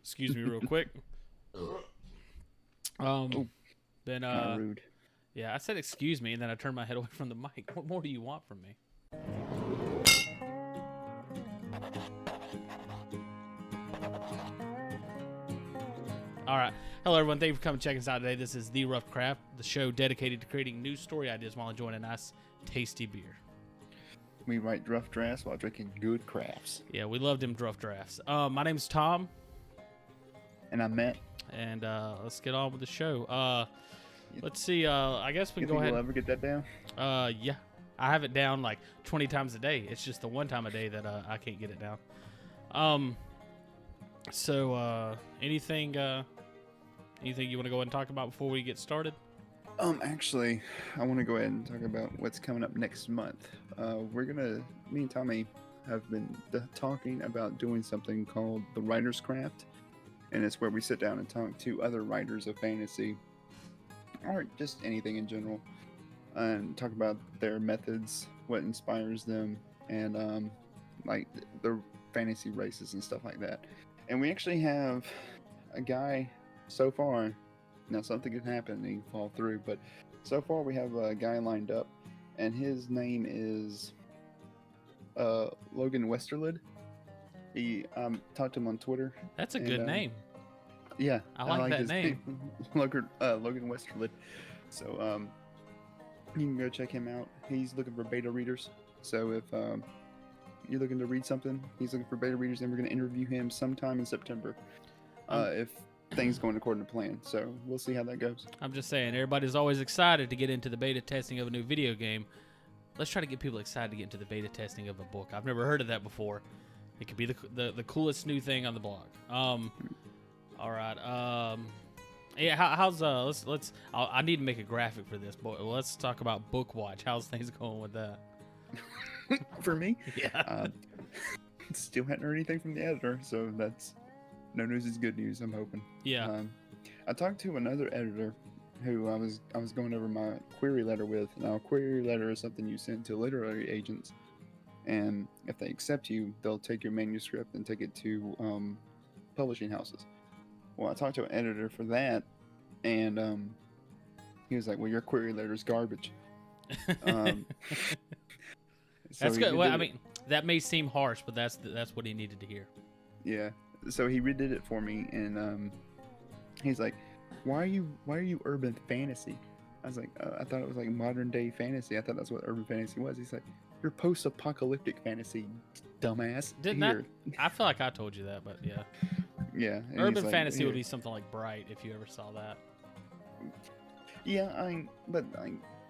Excuse me, real quick. Oh, Then rude. yeah, I said excuse me, and then I turned my head away from the mic. What more do you want from me? All right. Hello, everyone. Thank you for coming and checking us out today. This is The Rough Craft, the show dedicated to creating news story ideas while enjoying a nice, tasty beer. We write rough drafts while drinking good crafts. Yeah, we love them rough drafts. My name's Tom, And I met. and let's get on with the show. Let's see. I guess we You can go think ahead. we'll ever get that down? Yeah, I have it down like 20 times a day. It's just the one time a day that I can't get it down. So anything you want to go ahead and talk about before we get started? Actually, I want to go ahead and talk about what's coming up next month. Me and Tommy have been talking about doing something called the Writer's Craft. And it's where we sit down and talk to other writers of fantasy, or just anything in general, and talk about their methods, what inspires them, and like their fantasy races and stuff like that. And we actually have a guy so far. Now something can happen and he can fall through, but so far we have a guy lined up, and his name is Logan Westerlid. He talked to him on Twitter. That's a good name. Yeah, I like that his name. Logan Westerlid. So you can go check him out. He's looking for beta readers. So if you're looking to read something, he's looking for beta readers, and we're going to interview him sometime in September. If things going according to plan. So we'll see how that goes. I'm just saying, everybody's always excited to get into the beta testing of a new video game. Let's try to get people excited to get into the beta testing of a book. I've never heard of that before. It could be the coolest new thing on the blog. All right. Yeah. How's let's. I need to make a graphic for this, but let's talk about Book Watch. How's things going with that? For me, Yeah. still hadn't heard anything from the editor, so that's no news is good news. I'm hoping. Yeah. I talked to another editor who I was going over my query letter with. Now, a query letter is something you send to literary agents, and if they accept you, they'll take your manuscript and take it to publishing houses. Well, I talked to an editor for that, and he was like, "Well, your query letter is garbage." That's good. Well, I mean, that may seem harsh, but that's what he needed to hear. Yeah. So he redid it for me, and he's like, "Why are you urban fantasy?" I was like, "I thought it was like modern day fantasy. I thought that's what urban fantasy was." He's like, "You're post-apocalyptic fantasy, dumbass." I feel like I told you that, but yeah. Yeah. And Urban he's like, fantasy would "Here." be something like Bright, if you ever saw that. Yeah, but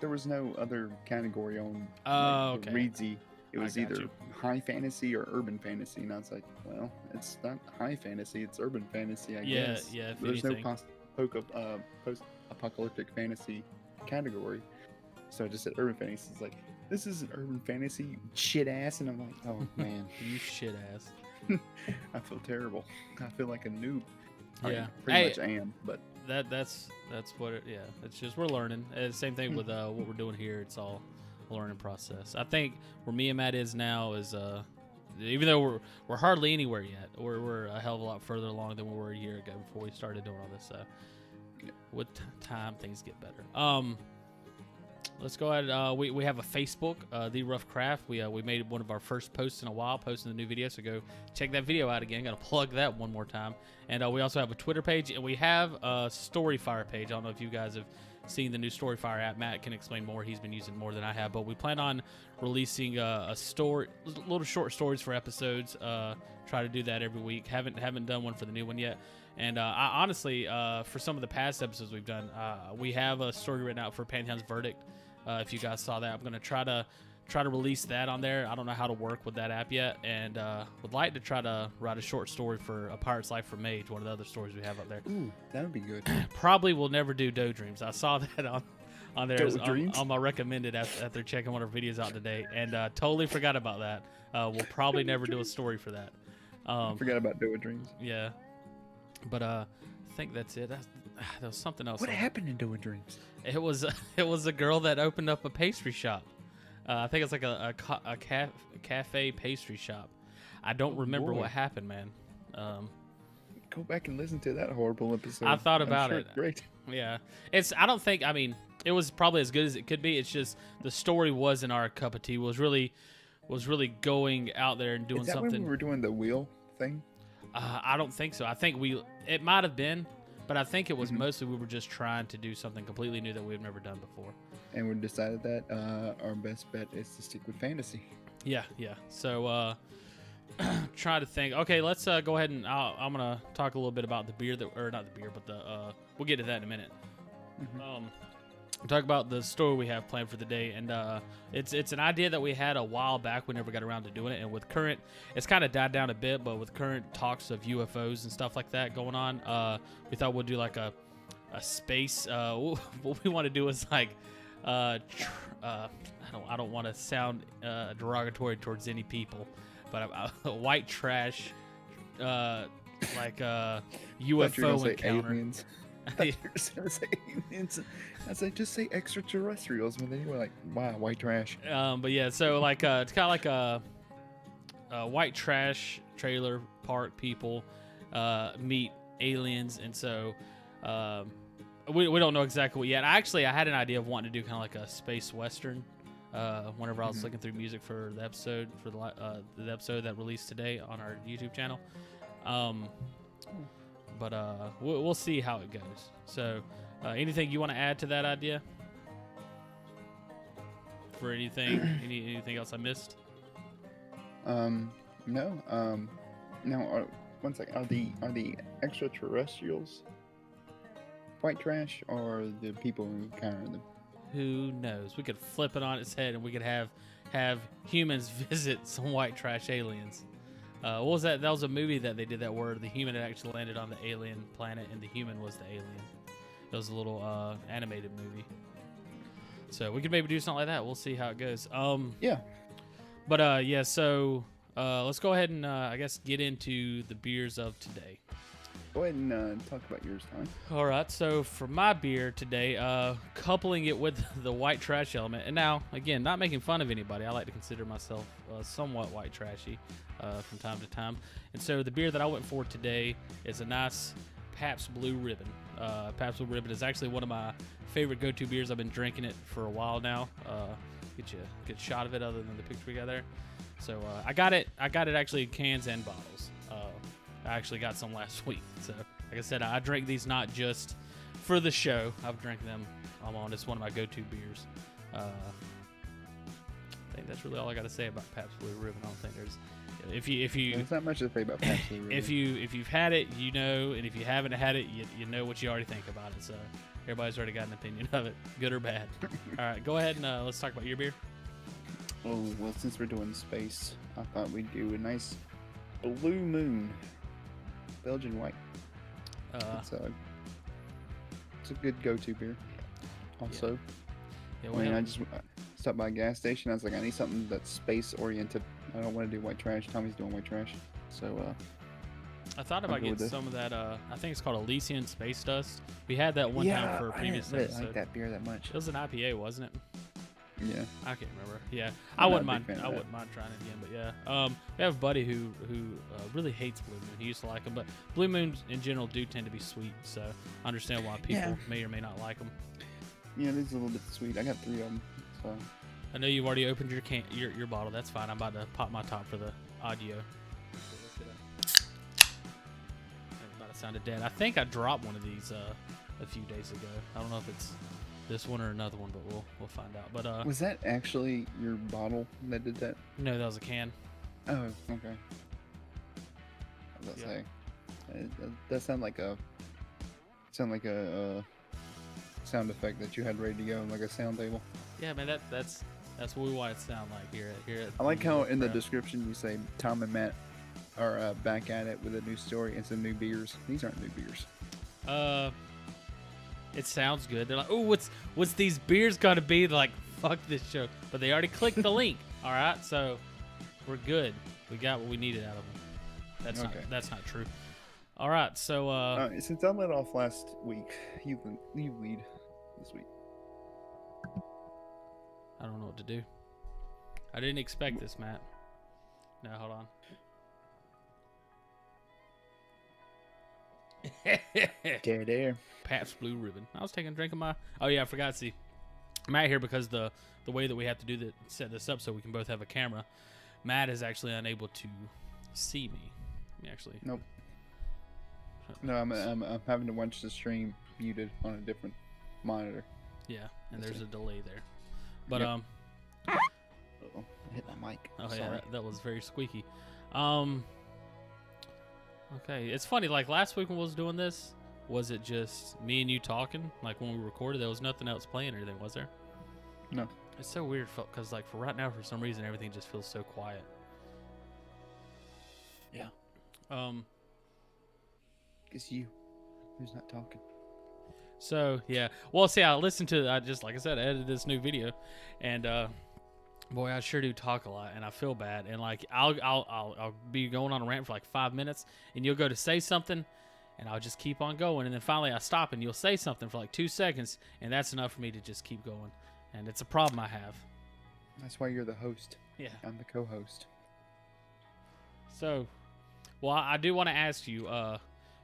there was no other category on Oh, the okay. Reedsy. It was got either you. high fantasy or urban fantasy, and I was like, well, it's not high fantasy, it's urban fantasy, I Yeah, guess. yeah, if There's anything. no post-apocalyptic fantasy category, so I just said urban fantasy. It's like, this isn't urban fantasy, you shit ass, and I'm like, oh man, You shit ass. I feel terrible. I feel like a noob. I Yeah. pretty much am, but That's what it. Yeah, it's just we're learning. Same thing with what we're doing here. It's all a learning process. I think where me and Matt is now is even though we're hardly anywhere yet, we're a hell of a lot further along than we were a year ago before we started doing all this. Yeah. With time, things get better. Let's go ahead. We have a Facebook, The Rough Craft. We made one of our first posts in a while, posting the new video. So go check that video out again. Got to plug that one more time. And we also have a Twitter page, and we have a Storyfire page. I don't know if you guys have seen the new Storyfire app. Matt can explain more. He's been using more than I have. But we plan on releasing a story, little short stories for episodes. Try to do that every week. Haven't done one for the new one yet. And I honestly, for some of the past episodes we've done, we have a story written out for Pantheon's Verdict. If you guys saw that, I'm gonna try to release that on there. I don't know how to work with that app yet, and would like to try to write a short story for A Pirate's Life for Mage, one of the other stories we have up there. ooh, that would be good. Probably will never do Doe Dreams. I saw that on there Doe Dreams? on my recommended after checking one of our videos out today, and totally forgot about that. We'll probably never do a story for that. Forgot about Doa Dreams. Yeah, but I think that's it. There was something else. What happened in Doa Dreams? It was a girl that opened up a pastry shop. I think it's like a cafe pastry shop. I don't remember boy. what happened, man. go back and listen to that horrible episode. I thought I'm about sure it. it's great. Yeah, I don't think. I mean, it was probably as good as it could be. It's just the story wasn't our cup of tea. Was really going out there and doing Is that something. when we were doing the wheel thing? I don't think so. I think it might have been, but I think it was mostly we were just trying to do something completely new that we've never done before. And we decided that our best bet is to stick with fantasy. Yeah. So try to think. Okay, let's go ahead and I'm gonna talk a little bit about the beer or not the beer, but we'll get to that in a minute. Talk about the story we have planned for the day, and it's an idea that we had a while back. We never got around to doing it, and with current, it's kind of died down a bit. But with current talks of UFOs and stuff like that going on, we thought we'd do like a space. What we want to do is like, I don't want to sound derogatory towards any people, but a white trash, like UFO encounter. Aliens. I thought you were going to say aliens. I said, just say extraterrestrials. But then you were like, wow, white trash. But yeah, so like it's kind of like a white trash trailer park people meet aliens, and so we don't know exactly what yet. I had an idea of wanting to do kind of like a space western. Whenever I was looking through music for the episode the episode that released today on our YouTube channel. But we'll see how it goes. So, anything you want to add to that idea? For anything, anything else I missed? No. Now, one second. Are the extraterrestrials white trash, or the people who encounter them? Who knows? We could flip it on its head, and we could have humans visit some white trash aliens. What was that? That was a movie that they did that where the human had actually landed on the alien planet, and the human was the alien. It was a little animated movie. So we could maybe do something like that. We'll see how it goes. Yeah. But yeah. So let's go ahead and I guess get into the beers of today. Go ahead and talk about yours, Tommy. All right. So for my beer today, coupling it with the white trash element, and now again, not making fun of anybody. I like to consider myself somewhat white trashy from time to time. And so the beer that I went for today is a nice Pabst Blue Ribbon. Pabst Blue Ribbon is actually one of my favorite go-to beers. I've been drinking it for a while now. Get you a good shot of it, other than the picture we got there. So I got it actually in cans and bottles. I actually got some last week. So like I said, I drink these not just for the show. I've drank them on. It's one of my go-to beers. I think that's really all I got to say about Pabst Blue Ribbon. I don't think there's There's not much to say about Pabst Blue Ribbon. if you've had it, you know, and if you haven't had it, you know what you already think about it. So everybody's already got an opinion of it, good or bad. All right, go ahead and let's talk about your beer. Oh, well, since we're doing space, I thought we'd do a nice Blue Moon Belgian white. It's a good go-to beer. Also, I just stopped by a gas station. I was like, I need something that's space-oriented. I don't want to do white trash. Tommy's doing white trash, so I thought about getting some of that. I think it's called Elysian Space Dust. We had that one time for a previous I didn't really episode. like that beer that much. It was an IPA, wasn't it? Yeah. I can't remember. Yeah, I'm I wouldn't not a big mind. fan I of wouldn't mind trying it again. But yeah, we have a buddy who really hates Blue Moon. He used to like them, but Blue Moons in general do tend to be sweet. So I understand why people may or may not like them. Yeah, this is a little bit sweet. I got 3 of them. So I know you've already opened your bottle. That's fine. I'm about to pop my top for the audio. About to sounded dead. I think I dropped one of these a few days ago. I don't know if it's this one or another one, but we'll find out. But was that actually your bottle that did that? No, that was a can. Oh, okay. I was about to say that sound like a sound effect that you had ready to go, like a sound table. Yeah, man, that's what we want it to sound like here at I like how in the description you say Tom and Matt are back at it with a new story and some new beers. These aren't new beers. It sounds good. They're like, oh, what's these beers got to be? They're like, fuck this show. But they already clicked the link. All right, so we're good. We got what we needed out of them. That's not true. All right, so since I let off last week, you lead this week. I don't know what to do. I didn't expect this, Matt. No, hold on. Dead air. Pabst Blue Ribbon. I was taking a drink of my. Oh yeah, I forgot. See, Matt here because the way that we have to do set this up so we can both have a camera. Matt is actually unable to see me. Let me actually. Nope. No, I'm having to watch the stream muted on a different monitor. Yeah, and there's a delay there. But Yep. Uh-oh, I hit my mic. Oh Sorry. yeah, that was very squeaky. Okay, it's funny. Like last week when we was doing this, was it just me and you talking? Like when we recorded, there was nothing else playing or anything, was there? No. It's so weird because like for right now, for some reason, everything just feels so quiet. Yeah. It's you who's not talking. So yeah, well, see, I listened to. I just, like I said, I edited this new video, and boy, I sure do talk a lot, and I feel bad. And like, I'll be going on a rant for like 5 minutes, and you'll go to say something, and I'll just keep on going, and then finally I stop, and you'll say something for like 2 seconds, and that's enough for me to just keep going, and it's a problem I have. That's why you're the host. Yeah. I'm the co-host. So, well, I do want to ask you,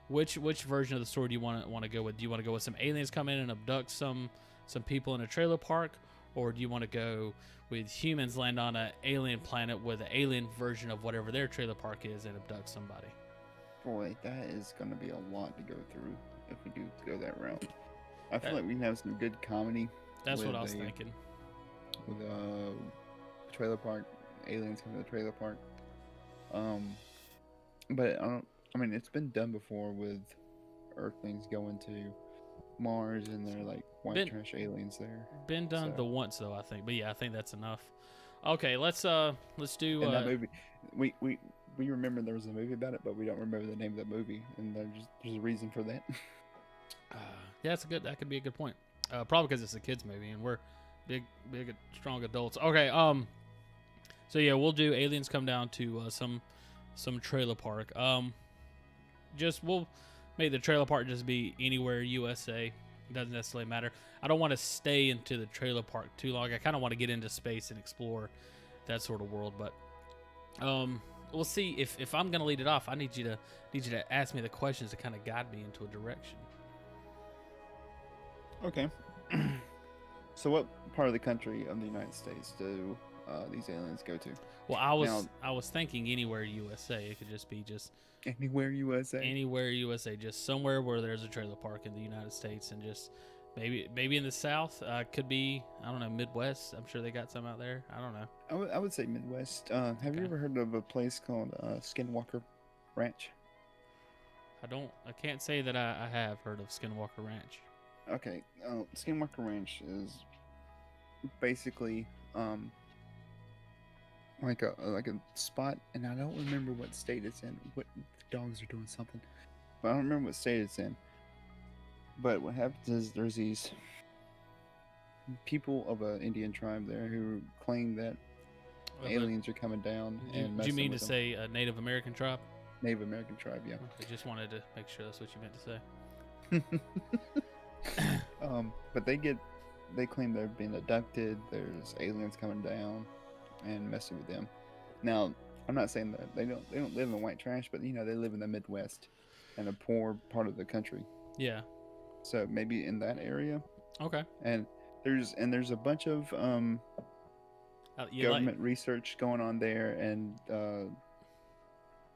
which version of the story do you want to go with? Do you want to go with some aliens come in and abduct some people in a trailer park, or do you want to go with humans land on an alien planet with an alien version of whatever their trailer park is and abduct somebody? Boy, that is going to be a lot to go through if we do go that route. I feel like we can have some good comedy. That's what I was thinking. With a trailer park, aliens coming to the trailer park. But I mean, it's been done before with Earthlings going to Mars and they're like white trash aliens there. Been done the once though, I think. But yeah, I think that's enough. Okay, let's do. And that movie, we remember there was a movie about it, but we don't remember the name of the movie, and there's a reason for that. Yeah, that could be a good point. Probably because it's a kids movie and we're big strong adults. Okay, so yeah, we'll do aliens come down to some trailer park. We'll make the trailer park just be anywhere USA. It doesn't necessarily matter. I don't want to stay into the trailer park too long. I kind of want to get into space and explore that sort of world. But we'll see. If I'm gonna lead it off, I need you to ask me the questions to kind of guide me into a direction. Okay. So what part of the country of the United States do these aliens go to? Well, I was thinking anywhere USA. It could just be anywhere USA. Anywhere USA, just somewhere where there's a trailer park in the United States, and just maybe in the South. Could be, I don't know, Midwest. I'm sure they got some out there. I don't know. I would say Midwest. Have you ever heard of a place called Skinwalker Ranch? I can't say that I have heard of Skinwalker Ranch. Okay, Skinwalker Ranch is basically like a spot, and I don't remember what state it's in. What the dogs are doing something, but I don't remember what state it's in. But what happens is there's these people of an Indian tribe there who claim that aliens are coming down and Do you mean to them. say a Native American tribe? Native American tribe, yeah. I just wanted to make sure that's what you meant to say. But they claim they're being abducted. There's aliens coming down and messing with them. Now, I'm not saying that they don't live in white trash, but you know they live in the Midwest, and a poor part of the country. Yeah. So maybe in that area. Okay. And there's a bunch of government research going on there, and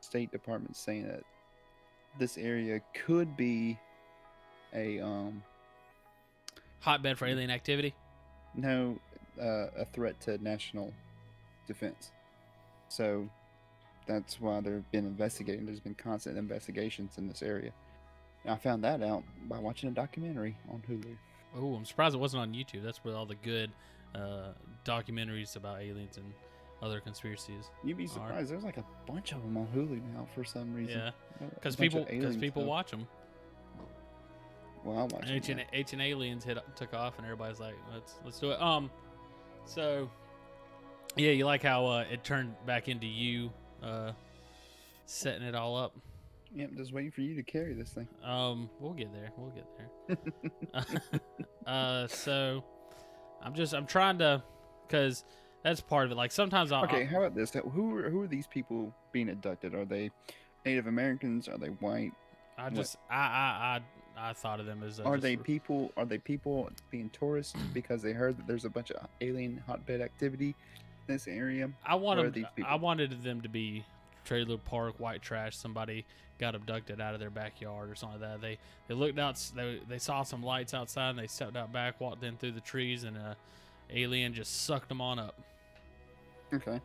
State Department saying that this area could be a hotbed for alien activity. No, a threat to national defense. So that's why they've been investigating. There's been constant investigations in this area. And I found that out by watching a documentary on Hulu. Oh, I'm surprised it wasn't on YouTube. That's where all the good documentaries about aliens and other conspiracies. You'd be surprised. There's like a bunch of them on Hulu now for some reason. Yeah, because people watch them. Well, I watch them. Ancient Aliens took off, and everybody's like, let's do it. So yeah, you like how it turned back into you setting it all up. Yep, just waiting for you to carry this thing. We'll get there. So I'm trying to, because that's part of it. Like sometimes how about this? Who are these people being abducted? Are they Native Americans? Are they white? I What? just I thought of them as Are just they people? Are they people being tourists because they heard that there's a bunch of alien hotbed activity in this area? Or are these I people? wanted them to be trailer park white trash. Somebody got abducted out of their backyard or something like that. They looked out. They saw some lights outside and they stepped out back, walked in through the trees, and alien just sucked them on up. Okay.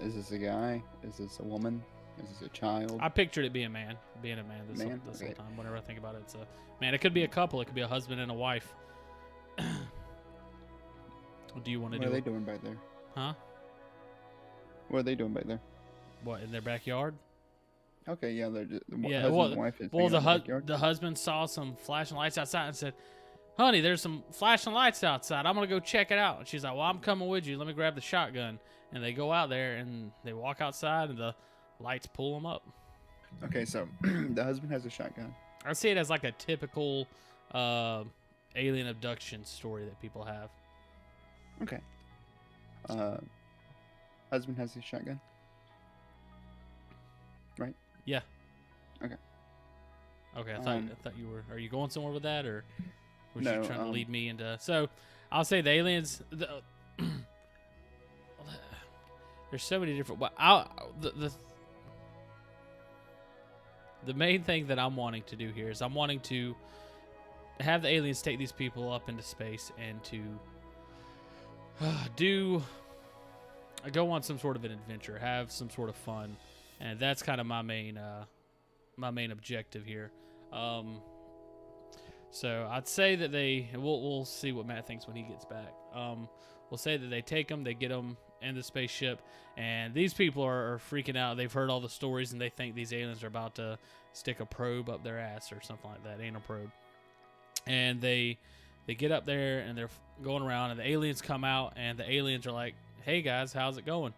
Is this a guy? Is this a woman? Is this a child? I pictured it being a man this Man? whole Okay. time. Whenever I think about it, it's a man. It could be a couple. It could be a husband and a wife. Do you want to What do? are they doing back there? Huh? What are they doing back there? What, in their backyard? Okay, yeah, they're just Yeah, husband well, and wife is Well, hanging out in the backyard. the husband saw some flashing lights outside and said, "Honey, there's some flashing lights outside. I'm gonna go check it out." And she's like, "Well, I'm coming with you. Let me grab the shotgun." And they go out there and they walk outside and the lights pull them up. Okay, so the husband has a shotgun. I see it as like a typical alien abduction story that people have. Okay. Husband has a shotgun. Right? Yeah. Okay. Okay, I thought you were. Are you going somewhere with that, or was No, you trying to lead me into? So, I'll say the aliens. There's so many different. The main thing that I'm wanting to do here is I'm wanting to have the aliens take these people up into space and to go on some sort of an adventure, have some sort of fun, and that's kind of my main objective here. So I'd say that we'll see what Matt thinks when he gets back. We'll say that they take them, they get them in the spaceship, and these people are freaking out. They've heard all the stories, and they think these aliens are about to stick a probe up their ass or something like that, anal probe. And they get up there, and they're going around, and the aliens come out, and the aliens are like, "Hey guys, how's it going?"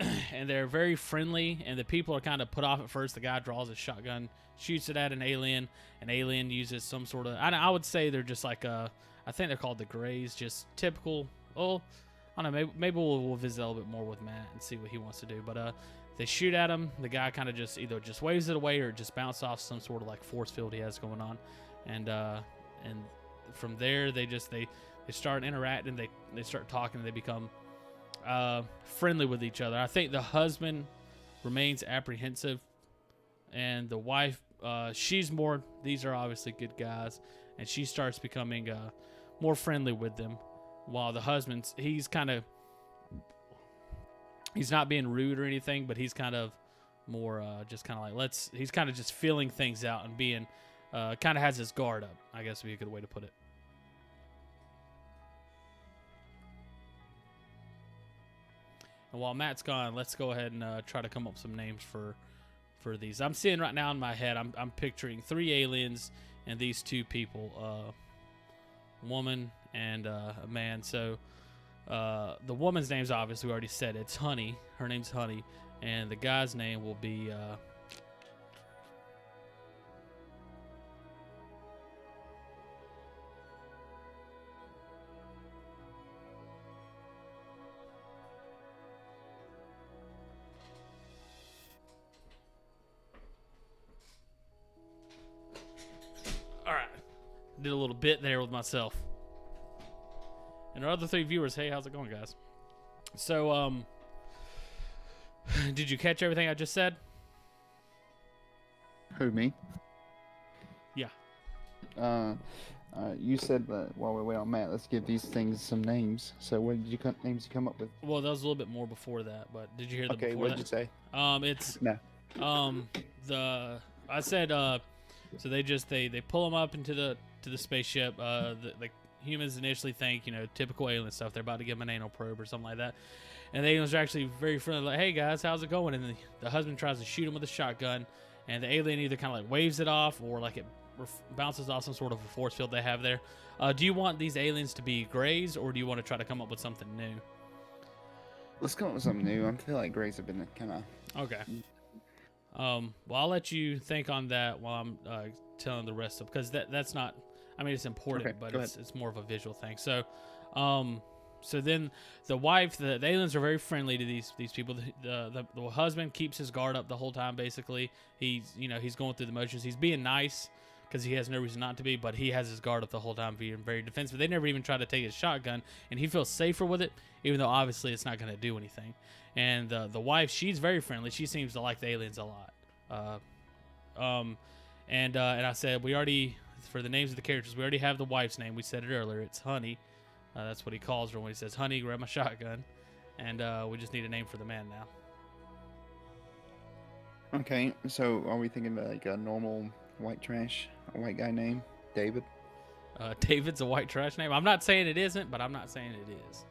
And they're very friendly, and the people are kind of put off at first. The guy draws his shotgun, shoots it at an alien. An alien uses some sort of, I would say they're just like I think they're called the Greys, just typical. Well, I don't know, maybe we'll visit a little bit more with Matt and see what he wants to do. But they shoot at him. The guy kind of just either just waves it away or just bounce off some sort of like force field he has going on, and from there they start interacting. They start talking. They become friendly with each other. I think the husband remains apprehensive, and the wife, she's more. These are obviously good guys, and she starts becoming more friendly with them. While the husband's, he's not being rude or anything, but he's kind of more just kind of like he's kind of just feeling things out and being kind of has his guard up, I guess would be a good way to put it. And while Matt's gone, let's go ahead and try to come up with some names for these. I'm seeing right now in my head, I'm picturing 3 aliens and these 2 people, woman and a man. So the woman's name's obviously, we already said it. It's Honey. Her name's Honey. And the guy's name will be all right. Did a little bit there with myself. And our other 3 viewers, hey, how's it going, guys? So, did you catch everything I just said? Who, me? Yeah. You said that while we wait on Matt, let's give these things some names. So what names you come up with? Well, that was a little bit more before that, but did you hear Okay, before what that? did you say? It's No. I said so they pull them up into the spaceship. The humans initially think, typical alien stuff. They're about to give them an anal probe or something like that. And the aliens are actually very friendly, like, "Hey guys, how's it going?" And the husband tries to shoot him with a shotgun, and the alien either kind of like waves it off or like it bounces off some sort of a force field they have there. Do you want these aliens to be Greys, or do you want to try to come up with something new? Let's come up with something new. I feel like Grays have been kind of... Okay. Well, I'll let you think on that while I'm telling the rest of, because that's not. I mean, it's important, Okay, but go it's more of a visual thing. So, So then the wife, the aliens are very friendly to these people. The husband keeps his guard up the whole time. Basically, he's going through the motions. He's being nice because he has no reason not to be, but he has his guard up the whole time, being very defensive. They never even try to take his shotgun, and he feels safer with it, even though obviously it's not going to do anything. And the wife, she's very friendly. She seems to like the aliens a lot. And I said we already, for the names of the characters, we already have the wife's name. We said it earlier. It's Honey. That's what he calls her when he says, "Honey, grab my shotgun." And we just need a name for the man now. Okay, so are we thinking like a normal white trash, a white guy name? David? David's a white trash name. I'm not saying it isn't, but I'm not saying it is.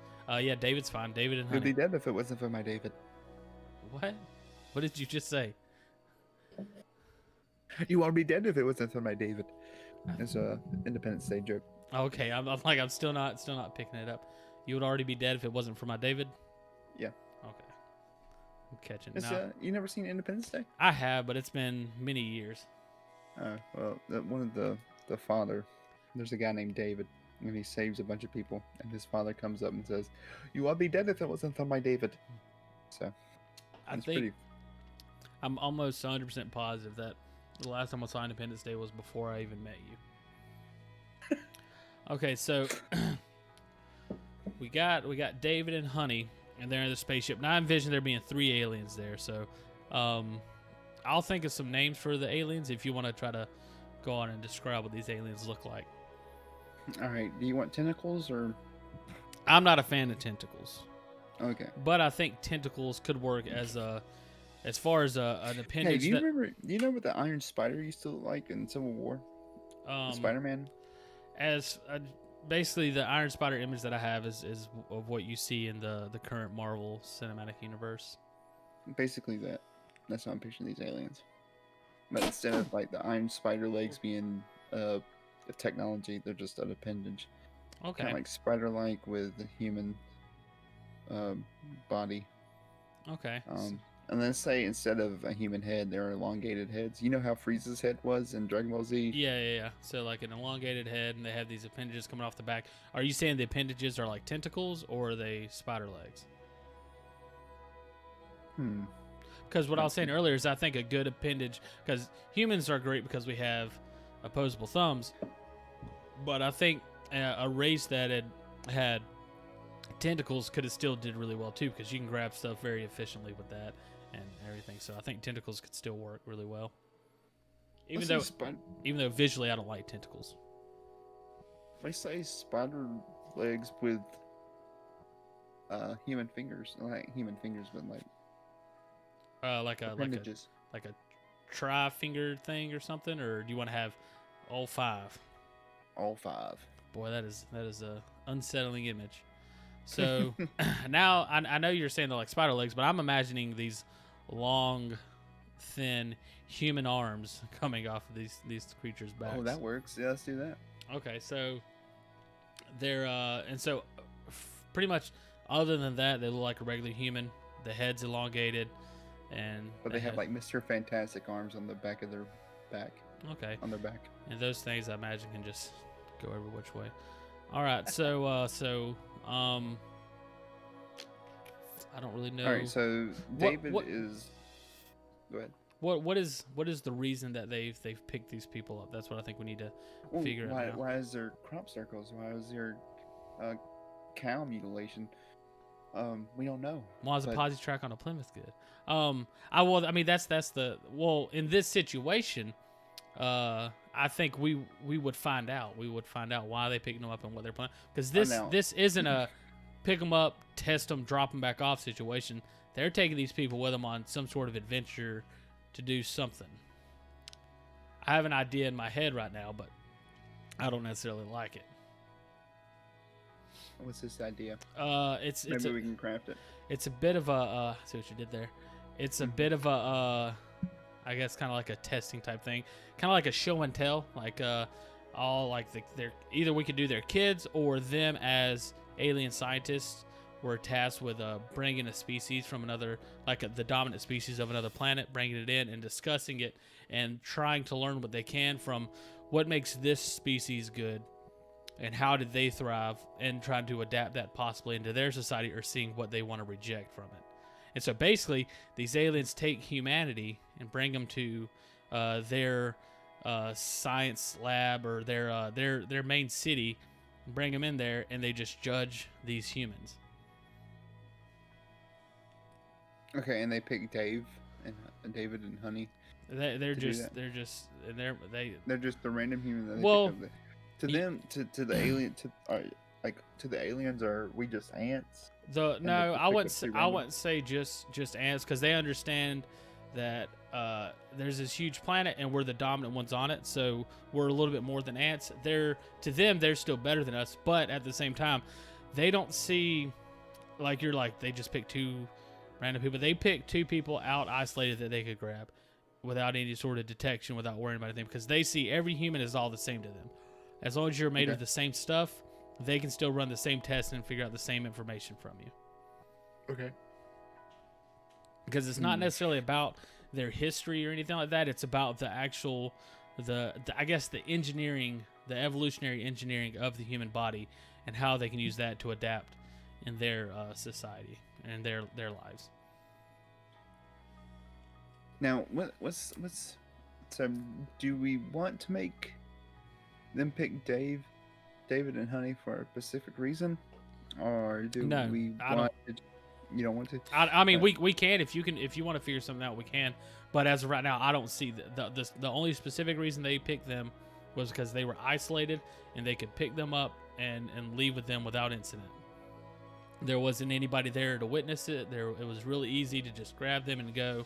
Yeah, David's fine. David and Honey. He'd be dead if it wasn't for my David. What? What did you just say? You would be dead if it wasn't for my David. It's a Independence Day joke. Okay, I'm still not picking it up. You would already be dead if it wasn't for my David? Yeah. Okay. I'm catching It's, now. you never seen Independence Day? I have, but it's been many years. Well, one of the father, there's a guy named David, and he saves a bunch of people, and his father comes up and says, "You would be dead if it wasn't for my David." So, I'm almost 100% positive that the last time I saw Independence Day was before I even met you. Okay, so we got David and Honey, and they're in the spaceship. Now I envision there being 3 aliens there. So I'll think of some names for the aliens if you want to try to go on and describe what these aliens look like. All right. Do you want tentacles or? I'm not a fan of tentacles. Okay. But I think tentacles could work as far as an appendage. Hey, do you know what the Iron Spider used to look like in Civil War? Spider-Man. Basically the Iron Spider image that I have is of what you see in the current Marvel Cinematic Universe. Basically that's how I'm picturing these aliens. But instead of like the Iron Spider legs being a technology, they're just an appendage. Okay. Kind of like spider-like with a human body. Okay. And let's say instead of a human head, there are elongated heads. You know how Frieza's head was in Dragon Ball Z? Yeah. So like an elongated head, and they have these appendages coming off the back. Are you saying the appendages are like tentacles, or are they spider legs? Because what I was saying earlier is I think a good appendage, because humans are great because we have opposable thumbs, but I think a race that had tentacles could have still did really well too, because you can grab stuff very efficiently with that and everything. So I think tentacles could still work really well. Even though visually I don't like tentacles. They say spider legs with human fingers, like human fingers, but like appendages. like a tri-fingered thing or something, or do you want to have all 5? All 5. Boy, that is a unsettling image. So now I know you're saying they're like spider legs, but I'm imagining these long, thin human arms coming off of these creatures' backs. Oh, that works. Yeah, let's do that. Okay, so they're and so pretty much other than that, they look like a regular human. The head's elongated, but they have like Mr. Fantastic arms on the back of their back. Okay. On their back. And those things I imagine can just go every which way. All right, so I don't really know. All right, so David is. Go ahead. What is the reason that they've picked these people up? That's what I think we need to figure out. Why is there crop circles? Why is there cow mutilation? We don't know. Why is a posi track on a Plymouth good? I mean that's the in this situation, I think we would find out. We would find out why they picked them up and what they're planning. Because this isn't a pick them up, test them, drop them back off situation. They're taking these people with them on some sort of adventure to do something. I have an idea in my head right now, but I don't necessarily like it. What's this idea? Maybe we can craft it. It's a bit of a see what you did there. It's a bit of a I guess kind of like a testing type thing, kind of like a show and tell. Like all like they're either we could do their kids or them as alien scientists were tasked with bringing a species from another, like the dominant species of another planet, bringing it in and discussing it and trying to learn what they can from what makes this species good and how did they thrive, and trying to adapt that possibly into their society, or seeing what they want to reject from it. And so basically, these aliens take humanity and bring them to their science lab, or their main city, bring them in there, and they just judge these humans. Okay, and they pick David and Honey. They're To do just that. they're just and They're just the random human that they Well, pick up. To them, to the alien, to the aliens, are we just ants? no, they just I pick wouldn't up say, two I random- wouldn't say just ants, because they understand that there's this huge planet and we're the dominant ones on it, so we're a little bit more than ants. To them they're still better than us, but at the same time they don't see, like, you're like, they just pick two random people. They pick two people out isolated that they could grab without any sort of detection, without worrying about anything, because they see every human is all the same to them. As long as you're made of the same stuff, they can still run the same tests and figure out the same information from you. Okay. Because it's not necessarily about their history or anything like that. It's about the actual, I guess, the engineering, the evolutionary engineering of the human body, and how they can use that to adapt in their society and their lives. Now, what's so? Do we want to make them pick David and Honey for a specific reason, or do No, we I want? You don't want to? I mean, we can, if you want to figure something out, we can. But as of right now, I don't see the only specific reason they picked them was because they were isolated and they could pick them up and leave with them without incident. There wasn't anybody there to witness it. It was really easy to just grab them and go,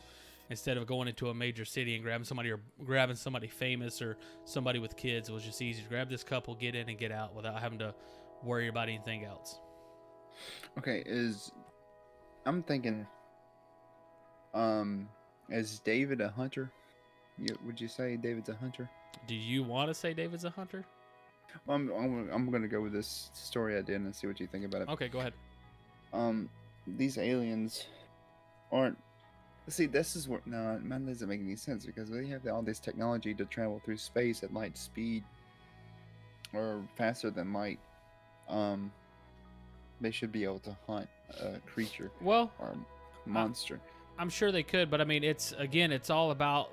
instead of going into a major city and grabbing somebody, or grabbing somebody famous or somebody with kids. It was just easy to grab this couple, get in and get out without having to worry about anything else. Okay, I'm thinking, is David a hunter? Would you say David's a hunter? Do you want to say David's a hunter? Well, I'm gonna go with this story I did and see what you think about it. Okay, go ahead. These aliens aren't. See, this is where that doesn't make any sense, because they have all this technology to travel through space at light speed, or faster than light. They should be able to hunt a creature Well, or monster. I'm sure they could, but I mean, it's all about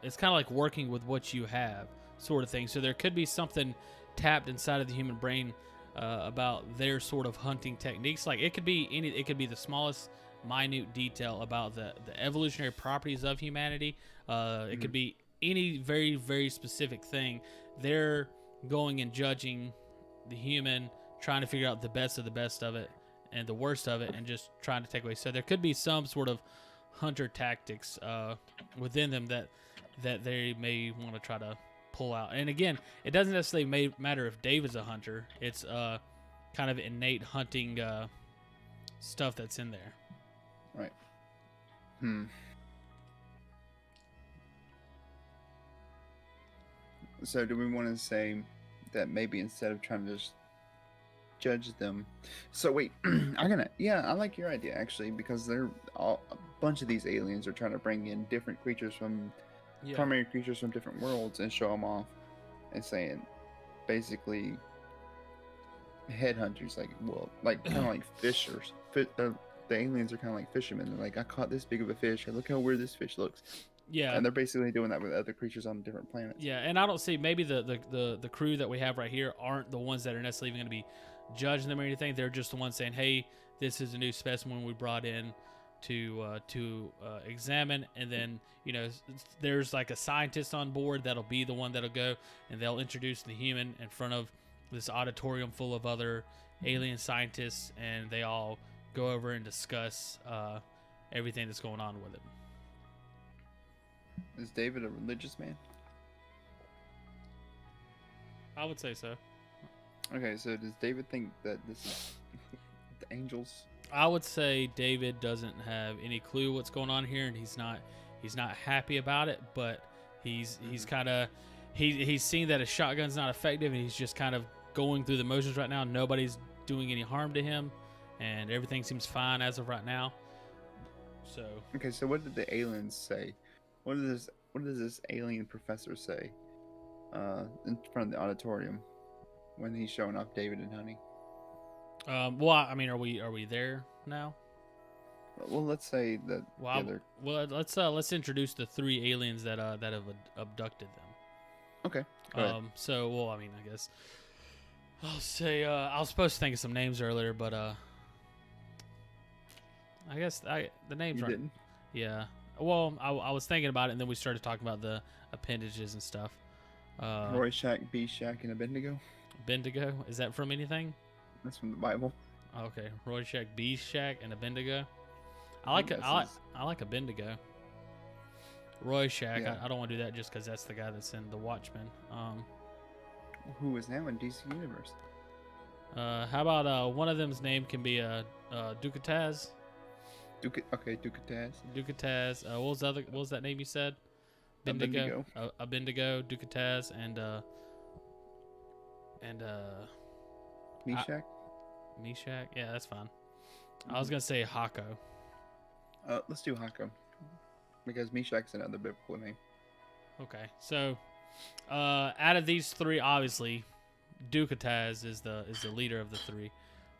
it's kind of like working with what you have, sort of thing. So there could be something tapped inside of the human brain about their sort of hunting techniques. Like, it could be the smallest minute detail about the evolutionary properties of humanity. It could be any very, very specific thing. They're going and judging the human, trying to figure out the best of it and the worst of it, and just trying to take away. So there could be some sort of hunter tactics within them that they may want to try to pull out. And again, it doesn't necessarily matter if David's a hunter. It's kind of innate hunting stuff that's in there. Right. So do we want to say that maybe instead of trying to just judge them, so wait, I like your idea, actually, because a bunch of these aliens are trying to bring in different creatures from primary creatures from different worlds and show them off, and saying basically headhunters, like kind of like fishers. The aliens are kind of like fishermen. They're like, I caught this big of a fish, and look how weird this fish looks. Yeah. And they're basically doing that with other creatures on different planets. Yeah, and I don't see, maybe the crew that we have right here aren't the ones that are necessarily even going to be judging them or anything. They're just the ones saying, hey, this is a new specimen we brought in to examine. And then, there's like a scientist on board that'll be the one that'll go, and they'll introduce the human in front of this auditorium full of other alien scientists, and they all go over and discuss everything that's going on with it. Is David a religious man? I would say so. Okay, so does David think that this is the angels? I would say David doesn't have any clue what's going on here, and he's not happy about it, but he's kind of he's seen that a shotgun's not effective, and he's just kind of going through the motions right now. Nobody's doing any harm to him, and everything seems fine as of right now. So okay, so what did the aliens say? What does this alien professor say in front of the auditorium? when he's showing off David and Honey. Well, I mean, are we there now? Well, let's say that Well, the other. well, let's introduce the 3 aliens that have abducted them. Okay. Go ahead. So, well, I mean, I guess I'll say I was supposed to think of some names earlier, but I guess the names You aren't. didn't? Yeah. Well, I was thinking about it, and then we started talking about the appendages and stuff. Roy Shack, B Shack, and Abednego. Bendigo, is that from anything? That's from the Bible. Okay, Roy Shack, B Shack, and a Bendigo. I think like that's I like a Bendigo. Roy Shack. Yeah. I don't want to do that just because that's the guy that's in The Watchmen. Who is now in DC Universe. How about one of them's name can be Ducataz? Ducataz. Ducataz. What was that name you said? Bendigo. Bendigo, Ducataz, and Meshach. Meshach. Yeah, that's fine. I was gonna say Hako. Let's do Hako. Because Meshach's another biblical name. Okay, so out of these 3, obviously, Ducataz is the leader of the 3.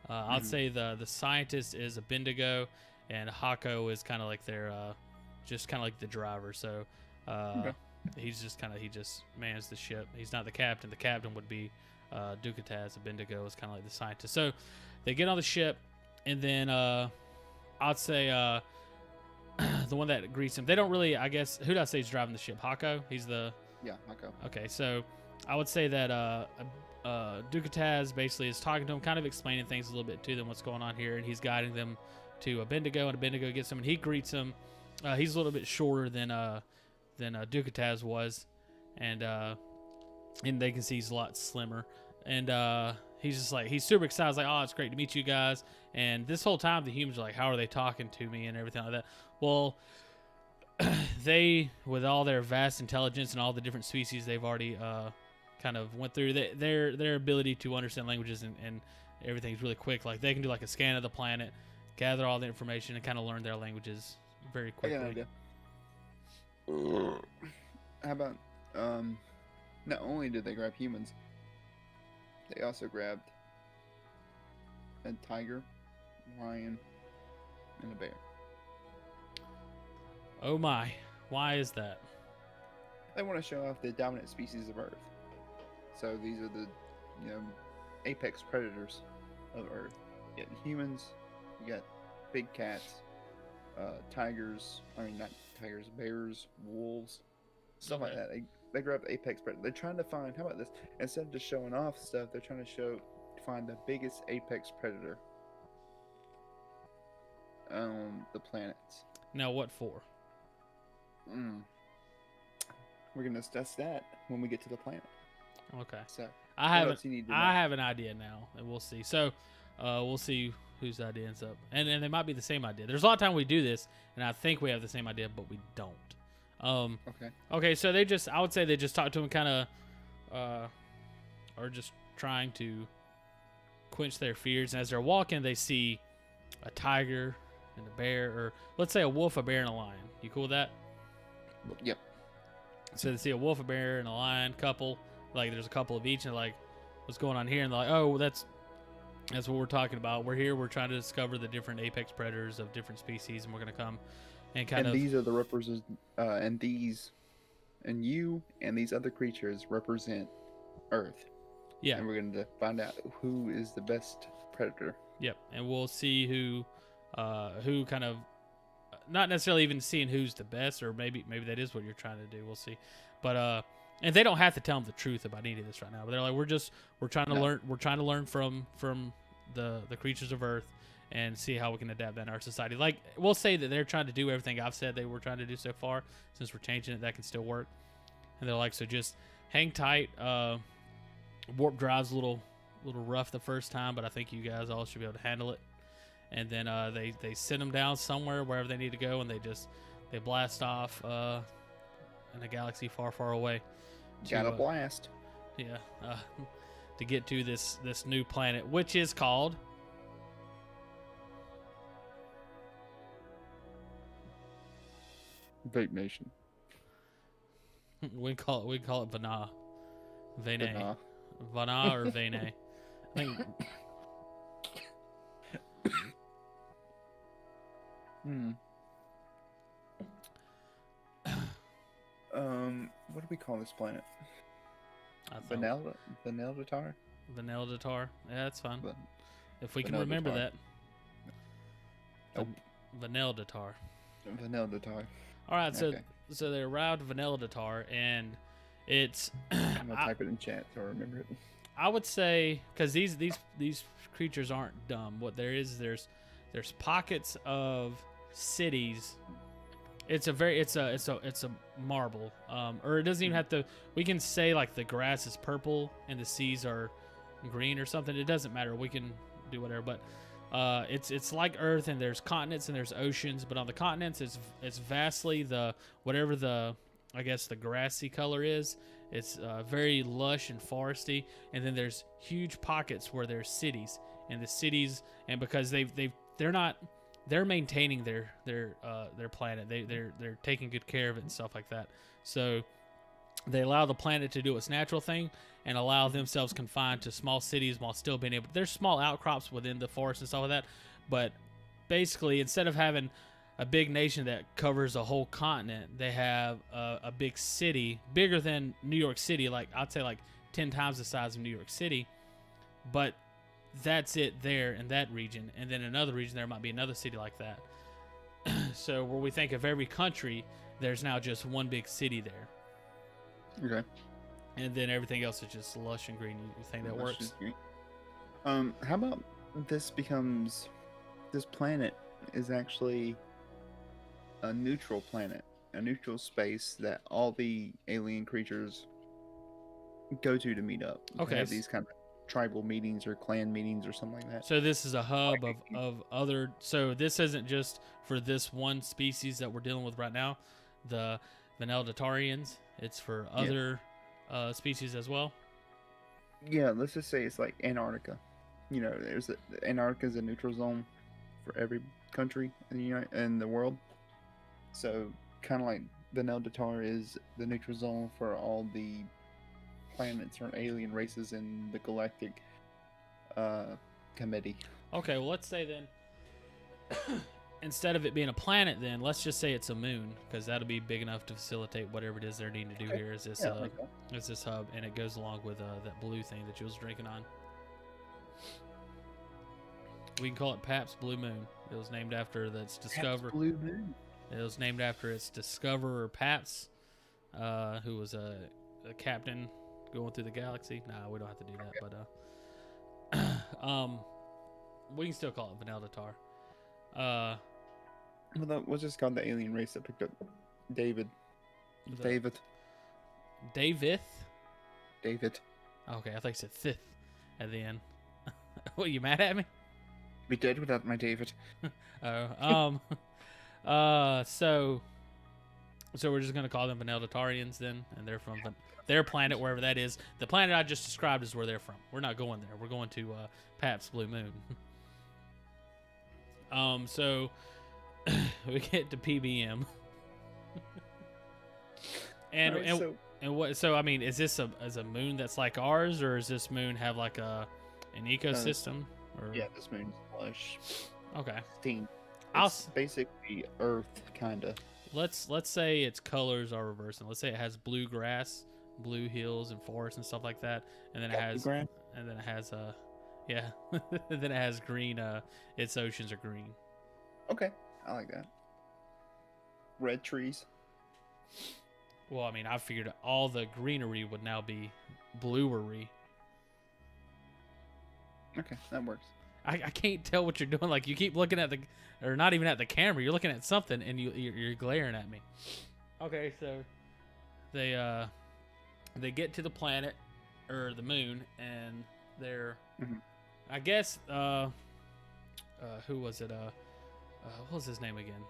I'd say the scientist is a Bendigo, and Hako is kind of like their just kind of like the driver. So Okay. he just mans the ship. He's not the captain. The captain would be Ducataz. A Bendigo is kind of like the scientist. So they get on the ship, and then I'd say the one that greets him. They don't really. I guess who did I say is driving the ship? Hako. He's the. Yeah, Hako. Okay, so I would say that Ducataz basically is talking to him, kind of explaining things a little bit to them, what's going on here, and he's guiding them to a Bendigo, and a Bendigo gets him, and he greets him. He's a little bit shorter than Ducataz was, and they can see he's a lot slimmer, and he's just like, he's super excited. He's like, oh, it's great to meet you guys. And this whole time the humans are like, how are they talking to me and everything like that? Well, they, with all their vast intelligence and all the different species they've already kind of went through, their ability to understand languages and everything's really quick. Like they can do like a scan of the planet, gather all the information, and kind of learn their languages very I got an quickly. idea. How about not only did they grab humans, they also grabbed a tiger, lion, and a bear. Oh my, why is that? They want to show off the dominant species of Earth. So these are the, apex predators of Earth. You got humans, you got big cats, tigers. I mean, not tigers, bears, wolves, stuff like that. They grab the apex predator. They're trying to find. How about this? Instead of just showing off stuff, they're trying to find the biggest apex predator on the planets. Now what for? We're gonna discuss that when we get to the planet. Okay. So I else you need to know? have an idea now, and we'll see. So, we'll see whose idea ends up, and they might be the same idea. There's a lot of time we do this, and I think we have the same idea, but we don't. Okay. Okay. So I would say they just talk to him, kind of, are just trying to quench their fears. And as they're walking, they see a tiger and a bear, or let's say a wolf, a bear, and a lion. You cool with that? Yep. So they see a wolf, a bear, and a lion couple. Like there's a couple of each, and like, what's going on here? And they're like, oh, well, that's what we're talking about. We're here. We're trying to discover the different apex predators of different species, and we're gonna come and these are the represent, and you and these other creatures represent Earth. Yeah. And we're going to find out who is the best predator. Yep. And we'll see who kind of, not necessarily even seeing who's the best, or maybe that is what you're trying to do. We'll see. But and they don't have to tell them the truth about any of this right now. But they're like, we're trying to learn. We're trying to learn from the creatures of Earth and see how we can adapt that in our society. Like, we'll say that they're trying to do everything I've said they were trying to do so far. Since we're changing it, that can still work. And they're like, so just hang tight. Warp drive's a little rough the first time, but I think you guys all should be able to handle it. And then they send them down somewhere, wherever they need to go, and they blast off in a galaxy far, far away. Got a blast. Yeah. To get to this new planet, which is called Vape Nation. we call it Vana. Vene. Vana or Vene. I think What do we call this planet? Vaneldatar. Vaneldatar? Yeah, that's fine. But If we can remember that. Nope. Vaneldatar. Vaneldatar. All right, Okay. so they arrived at Vaneldatar, and it's. I'm gonna type it in chat so I remember it. I would say because these creatures aren't dumb. What there is, there's pockets of cities. It's a marble, or it doesn't even have to. We can say like the grass is purple and the seas are green or something. It doesn't matter. We can do whatever, but it's like Earth, and there's continents and there's oceans. But on the continents, it's vastly whatever the I guess the grassy color is. It's very lush and foresty, and then there's huge pockets where there's cities, and the cities, and because they're maintaining their planet. They're taking good care of it and stuff like that. So they allow the planet to do its natural thing and allow themselves confined to small cities while still being able. There's small outcrops within the forest and stuff like that, but basically instead of having a big nation that covers a whole continent, they have a big city, bigger than New York City. Like I'd say, like 10 times the size of New York City, but that's it there in that region. And then in another region, there might be another city like that. So where we think of every country, there's now just one big city there. Okay. And then everything else is just lush and green. You think that works? How about this planet is actually a neutral planet, a neutral space that all the alien creatures go to meet up. Okay. Have these kind of tribal meetings or clan meetings or something like that. So this is a hub of other. So this isn't just for this one species that we're dealing with right now, the Vaneldatarians. It's for other species as well. Yeah, let's just say it's like Antarctica. You know, Antarctica is a neutral zone for every country in the world. So kind of like Vaneldatar is the neutral zone for all the planets or alien races in the galactic committee. Okay, well let's say then instead of it being a planet, then let's just say it's a moon, because that'll be big enough to facilitate whatever it is they're needing to do here. Is this this hub, and it goes along with that blue thing that you was drinking on. We can call it Pabst Blue Moon. It was named after its discoverer. Blue Moon. It was named after its discoverer, Pabst, who was a captain going through the galaxy. Nah, we don't have to do that, but we can still call it Vaneldatar. Well, what's just called the alien race that picked up David? David. David. Okay, I thought you said fifth at the end. What, you mad at me? Be dead without my David. So we're just gonna call them Vaneldatarians then, and they're from their planet, wherever that is. The planet I just described is where they're from. We're not going there. We're going to Pabst Blue Moon. So we get to PBM, and what? So I mean, is this a moon that's like ours, or does this moon have like an ecosystem? Or? Yeah, this moon's lush. Okay. Steam. It's basically Earth, kinda. Let's say its colors are reversing. Let's say it has blue grass, blue hills and forests and stuff like that, and then it has then it has green. Its oceans are green. Okay, I like that. Red trees. Well, I mean, I figured all the greenery would now be bluery. Okay, that works. I can't tell what you're doing. Like, you keep looking at or not even at the camera. You're looking at something, and you're glaring at me. Okay, so they get to the planet or the moon, and they're, I guess, who was it? What was his name again?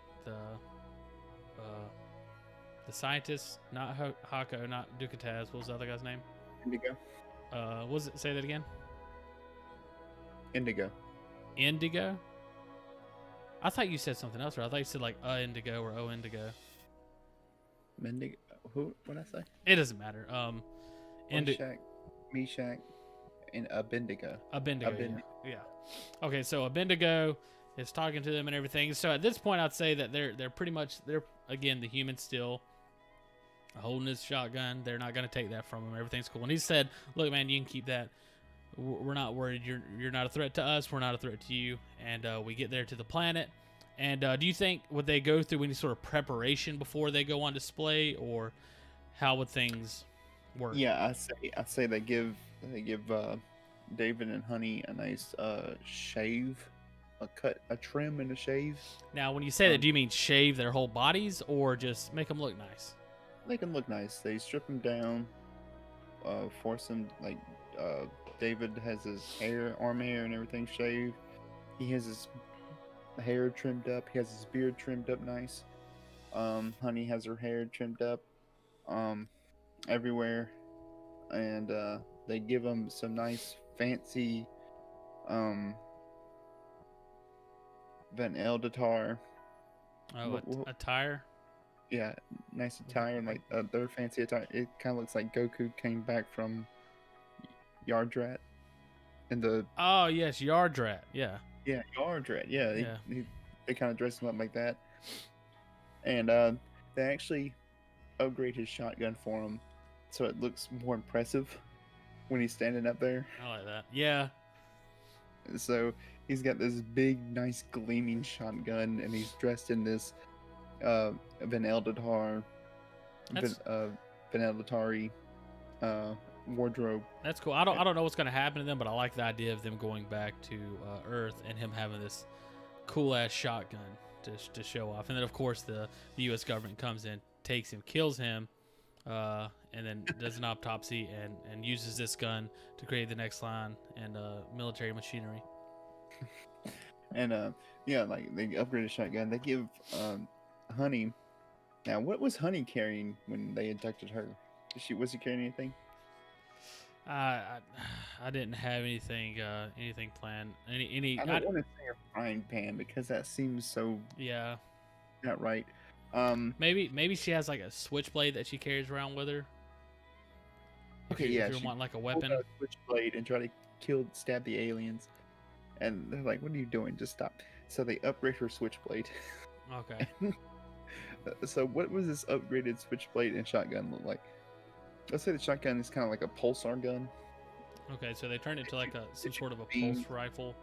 The scientist, not Hako, not Ducataz. What was the other guy's name? Indigo. What was it? Say that again. Indigo. Indigo? I thought you said something else, or I thought you said like indigo or indigo. Mendigo. Who? What'd I say? It doesn't matter. Meshach. in Abendigo. Abendigo. Yeah. Okay, so Abendigo is talking to them and everything. So at this point, I'd say that they're pretty much again the humans still holding his shotgun. They're not going to take that from him. Everything's cool. And he said, "Look, man, you can keep that. We're not worried. You're not a threat to us. We're not a threat to you." And we get there to the planet. And do you think would they go through any sort of preparation before they go on display, or how would things work? Yeah, I say they give David and Honey a nice shave, a trim and a shave. Now, when you say that, do you mean shave their whole bodies or just make them look nice? They can look nice. They strip them down, force them like David has his arm hair and everything shaved. He has his hair trimmed up. He has his beard trimmed up nice. Honey has her hair trimmed up everywhere, and they give him some nice fancy Van Eldatar. Oh, attire? Yeah, nice attire, and like their fancy attire. It kind of looks like Goku came back from Yardrat. And oh yes, Yardrat. Yeah. Yeah, Yardrat. Yeah, they kind of dress him up like that, and they actually upgrade his shotgun for him, so it looks more impressive when he's standing up there. I like that. Yeah. So he's got this big, nice, gleaming shotgun, and he's dressed in this Van Eldatar, Van Eldatari wardrobe. That's cool. I don't know what's gonna happen to them, but I like the idea of them going back to Earth and him having this cool ass shotgun to show off. And then of course the U.S. government comes in, takes him, kills him, and then does an autopsy and uses this gun to create the next line and military machinery. And yeah, like they upgrade a shotgun. They give Honey. Now, what was Honey carrying when they abducted her? Was she carrying anything? I didn't have anything planned. Any. I don't want to say a frying pan because that seems so. Yeah. Not right. Maybe she has like a switchblade that she carries around with her. Okay, if you want like a weapon. A switchblade and try to stab the aliens, and they're like, "What are you doing? Just stop!" So they upgrade her switchblade. Okay. So what was this upgraded switchblade and shotgun look like? Let's say the shotgun is kind of like a pulsar gun. Okay, so they turned it to like some sort of a pulse rifle.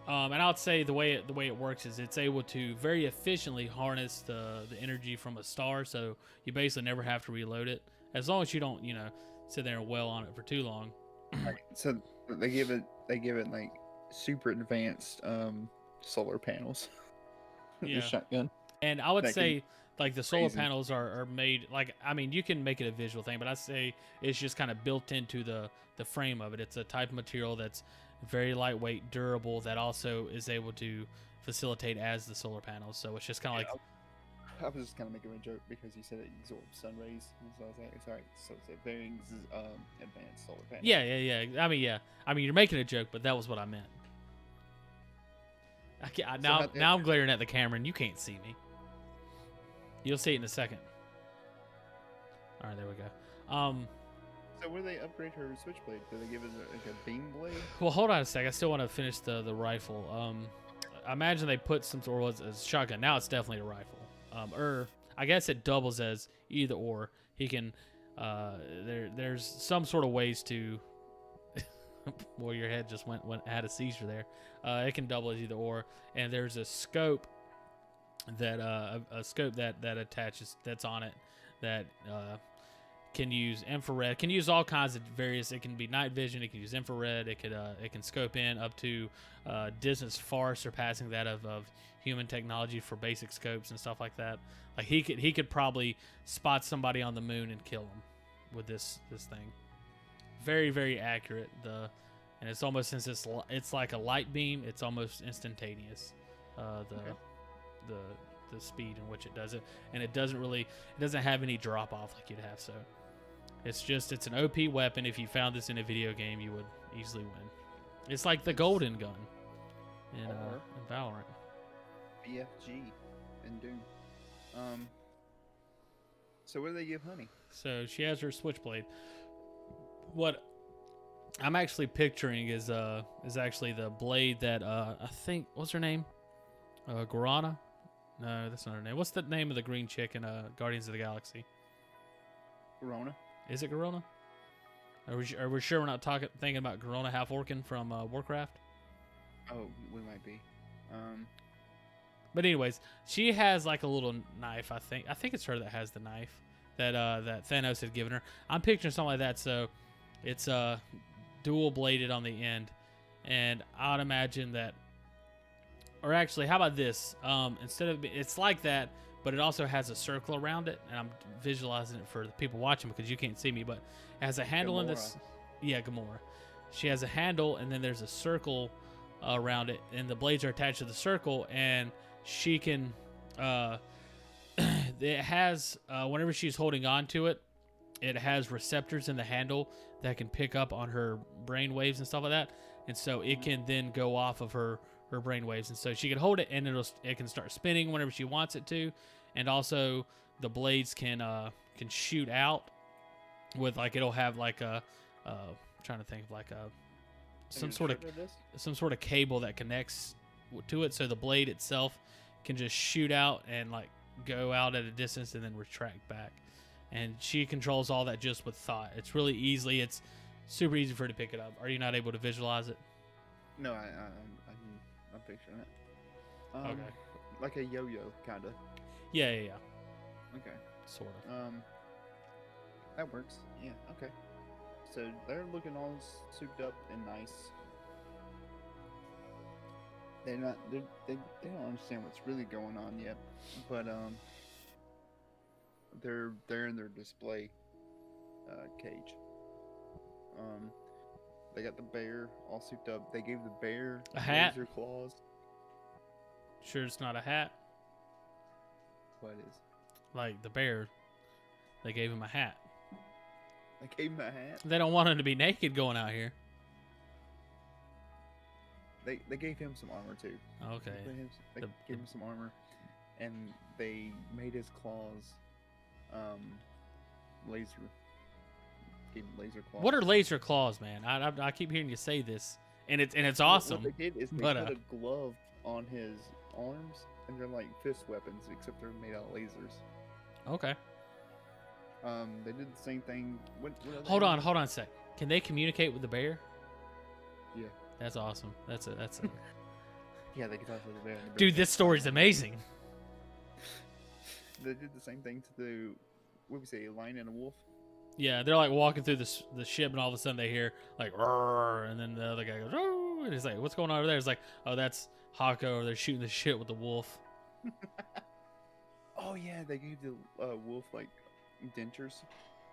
And I would say the way it works is it's able to very efficiently harness the energy from a star, so you basically never have to reload it as long as you don't sit there and wail on it for too long. Right. So they give it like super advanced solar panels. Yeah. The shotgun. And I would say like the solar panels are made like, I mean, you can make it a visual thing, but I say it's just kind of built into the frame of it. It's a type of material that's very lightweight, durable, that also is able to facilitate as the solar panels. So it's just kind of like. I was just kind of making a joke because you said it absorbs sun rays. So I was like, sorry. So it's a very advanced solar panel. Yeah. I mean, you're making a joke, but that was what I meant. Now I'm glaring at the camera and you can't see me. You'll see it in a second. All right, there we go. So where do they upgrade her switchblade? Do they give it like a beam blade? Well, hold on a sec. I still want to finish the rifle. I imagine they put some sort of as shotgun. Now it's definitely a rifle. I guess it doubles as either or. He can. There's some sort of ways to. Well, your head just had a seizure there. It can double as either or, and there's a scope that that attaches that's on it that can use infrared, can use all kinds of various. It can be night vision. It can use infrared. It can scope in up to distance far surpassing that of human technology for basic scopes and stuff like that. Like he could probably spot somebody on the moon and kill them with this thing. Very, very accurate. And it's almost, since it's like a light beam, it's almost instantaneous. The speed in which it does it, and it doesn't have any drop off like you'd have. So it's an OP weapon. If you found this in a video game, you would easily win. It's like the golden gun in Valorant. BFG and Doom. So what do they give Honey? So she has her switchblade. What I'm actually picturing is actually the blade that I think, what's her name? Guarana? No, that's not her name. What's the name of the green chick in Guardians of the Galaxy? Corona. Is it Garona? Are we sure we're not thinking about Garona Half-Orcan from Warcraft? Oh, we might be. But anyways, she has like a little knife. I think it's her that has the knife that that Thanos had given her. I'm picturing something like that. So it's dual bladed on the end, and I'd imagine that. Or actually, how about this? Instead of it's like that, but it also has a circle around it, and I'm visualizing it for the people watching because you can't see me. But it has a handle in this. Yeah, Gamora. She has a handle, and then there's a circle around it, and the blades are attached to the circle, and she can. It has whenever she's holding on to it, it has receptors in the handle that can pick up on her brain waves and stuff like that, and so it can then go off of her brain waves, and so she can hold it and it can start spinning whenever she wants it to, and also the blades can shoot out with like it'll have like a trying to think of like a some sort of cable that connects to it, so the blade itself can just shoot out and like go out at a distance and then retract back, and she controls all that just with thought. It's really easily, it's super easy for her to pick it up. Are you not able to visualize it? No, I'm picturing it. Okay. Like a yo-yo, kinda. Yeah. Okay. Sort of. That works. Yeah. Okay. So they're looking all souped up and nice. They don't understand what's really going on yet, but they're in their display cage. They got the bear all souped up. They gave the bear a hat, laser claws. Sure, it's not a hat. What is? Like the bear, they gave him a hat. They gave him a hat. They don't want him to be naked going out here. They gave him some armor too. Okay. They gave him some armor, and they made his claws laser. Gave him laser claws. What are laser claws, man? I keep hearing you say this, and it's awesome. What they did is they put a glove on his arms, and they're like fist weapons, except they're made out of lasers. Okay. They did the same thing. Hold on a sec. Can they communicate with the bear? Yeah. That's awesome. That's a Yeah, they can talk to the bear. Dude, this story's amazing. They did the same thing to the, what we say, a lion and a wolf. Yeah, they're like walking through the ship, and all of a sudden they hear like roar, and then the other guy goes, "Oh!" And he's like, "What's going on over there?" It's like, "Oh, that's Hako. They're shooting the shit with the wolf." Oh yeah, they gave the wolf like dentures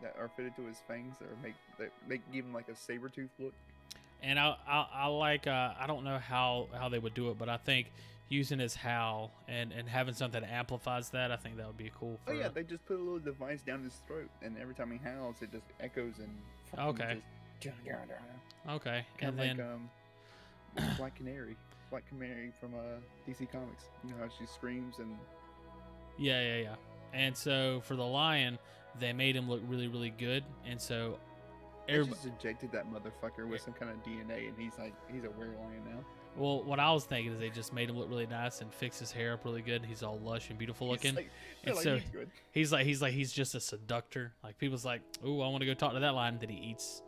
that are fitted to his fangs that make give him like a saber tooth look. And I like I don't know how they would do it, but I think using his howl and having something that amplifies that, I think that would be cool. Oh yeah, they just put a little device down his throat, and every time he howls, it just echoes and okay. Okay, kind and of then like Black Canary from DC Comics. You know how she screams and yeah. And so for the lion, they made him look really, really good, and so they just injected that motherfucker with some kind of DNA, and he's a were-lion now. Well, what I was thinking is they just made him look really nice and fixed his hair up really good. He's all lush and beautiful looking, and so he's just a seductor. Like people's like, "Ooh, I want to go talk to that lion." Then he eats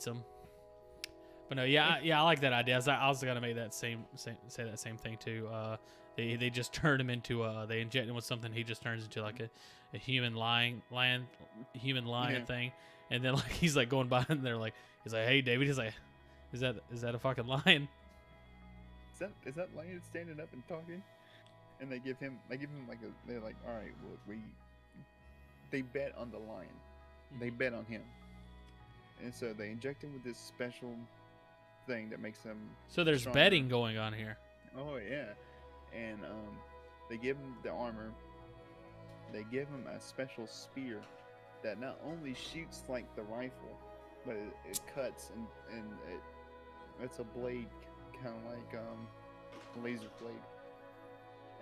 them. But no, yeah, I like that idea. I was gonna make that say that same thing too. They just turn him into they inject him with something. He just turns into like a human lion thing. And then like he's like going by, and they're like, he's like, "Hey, David," he's like, "Is that a fucking lion?" Is that lion standing up and talking? And they give him like they're like, all right, well, they bet on the lion, they bet on him, and so they inject him with this special thing that makes him. So there's stronger. betting going on here. Oh yeah, and they give him the armor. They give him a special spear that not only shoots like the rifle, but it cuts and it's a blade, kind of like a laser blade.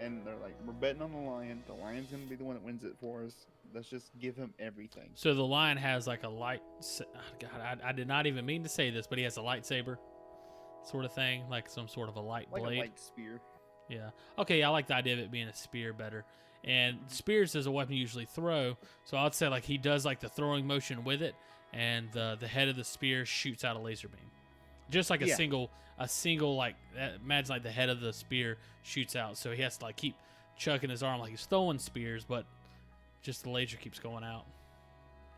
And they're like, we're betting on the lion. The lion's gonna be the one that wins it for us. Let's just give him everything. So the lion has like a light. God, I did not even mean to say this, but he has a lightsaber, sort of thing, like some sort of a light Like blade. a light spear. Yeah. Okay. Yeah, I like the idea of it being a spear better. And spears is a weapon you usually throw, so I'd say like he does like the throwing motion with it, and the head of the spear shoots out a laser beam, just like a single like imagine like the head of the spear shoots out, so he has to like keep chucking his arm like he's throwing spears, but just the laser keeps going out.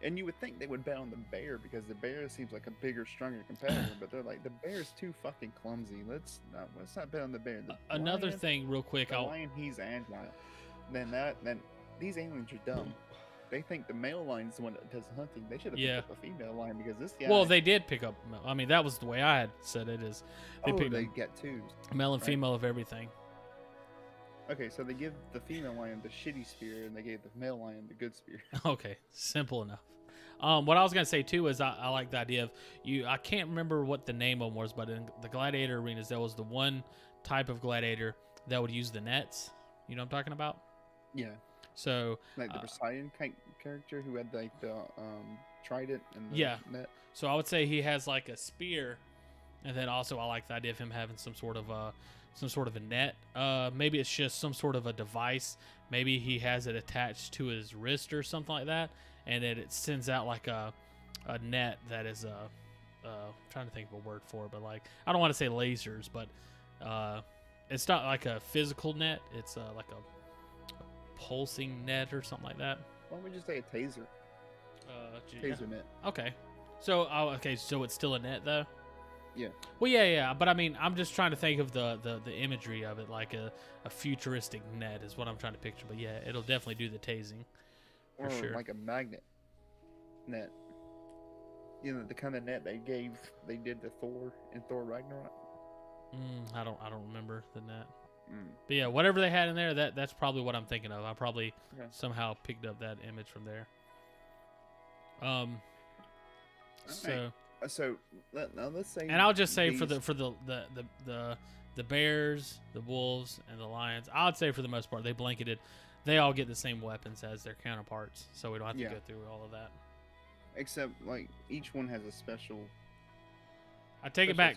And you would think they would bet on the bear because the bear seems like a bigger, stronger competitor, but they're like, the bear's too fucking clumsy. Let's not bet on the bear. Another thing, real quick, the lion, he's agile. Then these aliens are dumb. They think the male lion's the one that does the hunting. They should have picked up a female lion because this guy. Well, they did pick up. I mean, that was the way I had said it. Is they get two, male and female of everything. Okay, so they give the female lion the shitty spear, and they gave the male lion the good spear. Okay, simple enough. What I was gonna say too is I like the idea of you. I can't remember what the name of them was, but in the gladiator arenas, there was the one type of gladiator that would use the nets. You know what I'm talking about? Yeah. So like the Poseidon character who had like the trident and the net. So I would say he has like a spear, and then also I like the idea of him having some sort of a net. Maybe it's just some sort of a device. Maybe he has it attached to his wrist or something like that, and it sends out like a net that is I'm trying to think of a word for it, but like I don't want to say lasers, but it's not like a physical net. It's like a pulsing net or something like that. Why don't we just say a taser? Taser net. Okay. So so it's still a net though. Yeah. Well, yeah. But I mean, I'm just trying to think of the imagery of it, like a futuristic net is what I'm trying to picture. But yeah, it'll definitely do the tasing. For sure. Like a magnet net. You know, the kind of net they did to Thor in Thor Ragnarok. I don't remember the net. But yeah, whatever they had in there, that's probably what I'm thinking of. I probably somehow picked up that image from there. So now let's say. And I'll just say for the bears, the wolves, and the lions, I would say for the most part they blanketed. They all get the same weapons as their counterparts, so we don't have to go through all of that. Except like each one has a special. I take it back.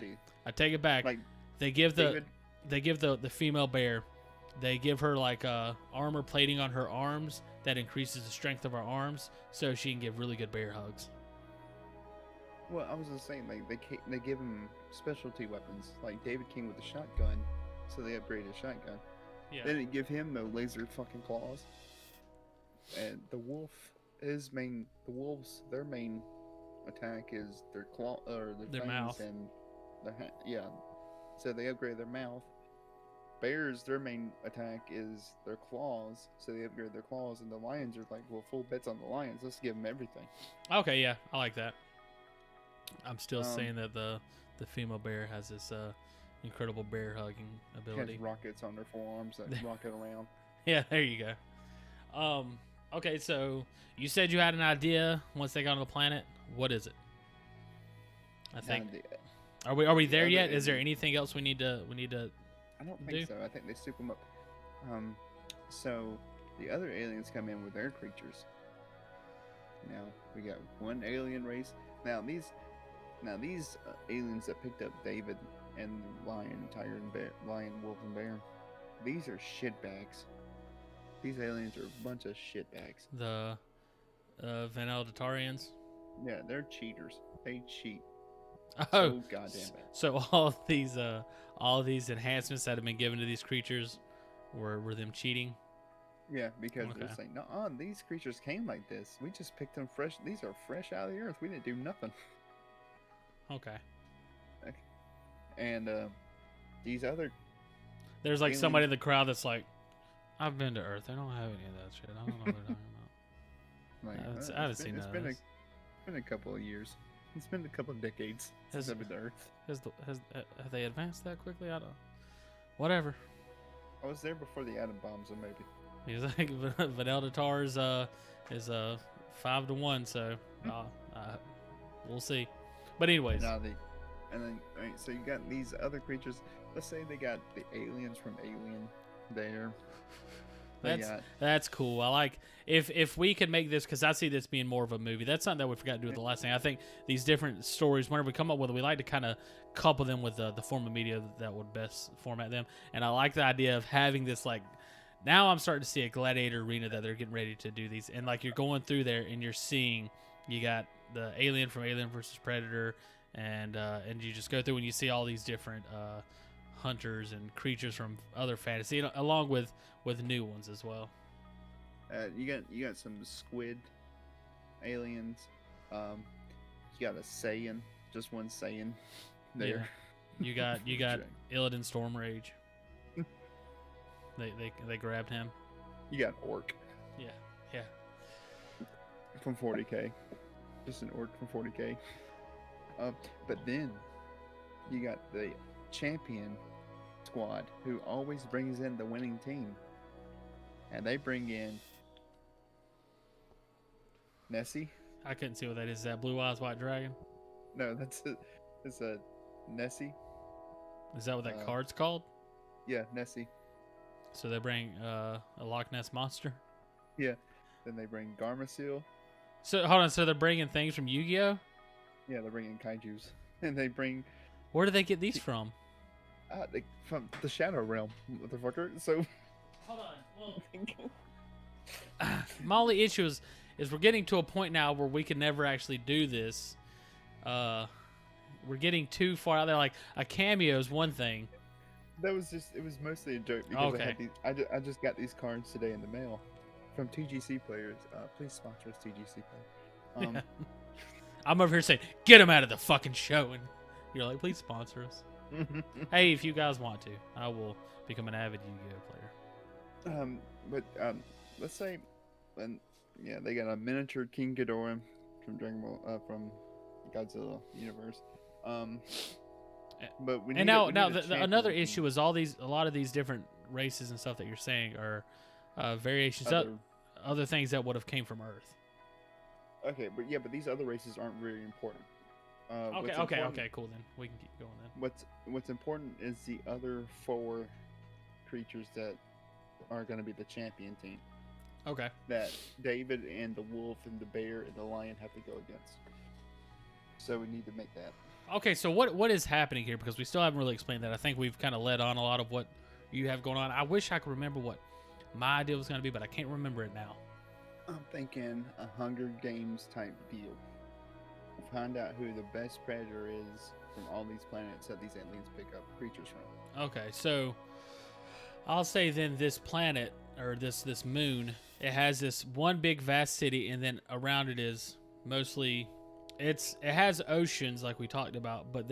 Like they give the female bear, they give her like armor plating on her arms that increases the strength of her arms, so she can give really good bear hugs. Well, I was just saying, like they give him specialty weapons, like David King with the shotgun, so they upgraded his shotgun. Yeah. They didn't give him no laser fucking claws. And the wolf, their main attack is their claw or their mouth and their So they upgrade their mouth. Bears, their main attack is their claws, so they upgrade their claws. And the lions are like, well, full bets on the lions. Let's give them everything. Okay, yeah, I like that. I'm still saying that the female bear has this incredible bear hugging ability. Has rockets on their forearms that rocket around. Yeah, there you go. Okay, so you said you had an idea once they got on the planet. What is it? I think. Are we there yet? Is there anything else we need to? I don't think so. I think they soup them up. So the other aliens come in with their creatures. Now we got one alien race. Now these aliens that picked up David and the lion, tiger, and bear, lion, wolf, and bear, these are shitbags. These aliens are a bunch of shitbags. The Vaneldatarians? Yeah, they're cheaters. They cheat. Oh, so goddamn bad. So all these enhancements that have been given to these creatures were them cheating? Yeah, because they're saying, no, these creatures came like this. We just picked them fresh. These are fresh out of the earth. We didn't do nothing. Okay. And these other... There's like somebody in the crowd that's like, I've been to Earth. I don't have any of that shit. I don't know what they're talking about. I haven't seen that. It's been a couple of years. It's been a couple of decades since I've been to Earth. Have they advanced that quickly? I don't... Whatever. I was there before the atom bomb, so maybe. He's like, Vaneldatar is 5-1, so we'll see. But anyways. So you got these other creatures. Let's say they got the aliens from Alien there. But That's cool. I like if we could make this, because I see this being more of a movie. That's something that we forgot to do with the last thing. I think these different stories, whenever we come up with it, we like to kind of couple them with the form of media that would best format them. And I like the idea of having this, like, now I'm starting to see a gladiator arena that they're getting ready to do these. And like you're going through there and you're seeing, you got the alien from Alien versus Predator, and you just go through and you see all these different hunters and creatures from other fantasy, along with new ones as well. You got some squid aliens. You got a Saiyan, just one Saiyan there. Yeah. You got Illidan Stormrage. They grabbed him. You got Orc. Yeah. From 40K. Just an Orc from 40K. But then you got the champion squad who always brings in the winning team. And they bring in Nessie. I couldn't see what that is. Is that Blue Eyes White Dragon? No, it's a Nessie. Is that what that card's called? Yeah, Nessie. So they bring a Loch Ness monster? Yeah. Then they bring Garmasil. So hold on, so they're bringing things from Yu-Gi-Oh? Yeah, they're bringing kaijus. And they bring... Where do they get these from? From the Shadow Realm, motherfucker. So... Hold on. Well, my only issue is we're getting to a point now where we can never actually do this. We're getting too far out there. Like, a cameo is one thing. It was mostly a joke because Okay. I just got these cards today in the mail from TGC players. Please sponsor us, TGC players. I'm over here saying, get them out of the fucking show. And you're like, please sponsor us. Hey, if you guys want to, I will become an avid Yu-Gi-Oh player. Let's say, they got a miniature King Ghidorah from Dragon Ball, from Godzilla universe. But we need another issue is a lot of these different races and stuff that you're saying are variations of other things that would have came from Earth. Okay, but these other races aren't very important. Okay, cool then. We can keep going then. What's important is the other 4 creatures that are going to be the champion team. Okay. That David and the wolf and the bear and the lion have to go against. So we need to make that. Okay, so what is happening here? Because we still haven't really explained that. I think we've kind of led on a lot of what you have going on. I wish I could remember what my idea was going to be, but I can't remember it now. I'm thinking a Hunger Games type deal. Find out who the best predator is from all these planets that these aliens pick up creatures from. Okay, so I'll say then this planet, or this moon, it has this one big vast city, and then around it is mostly... It has oceans like we talked about, but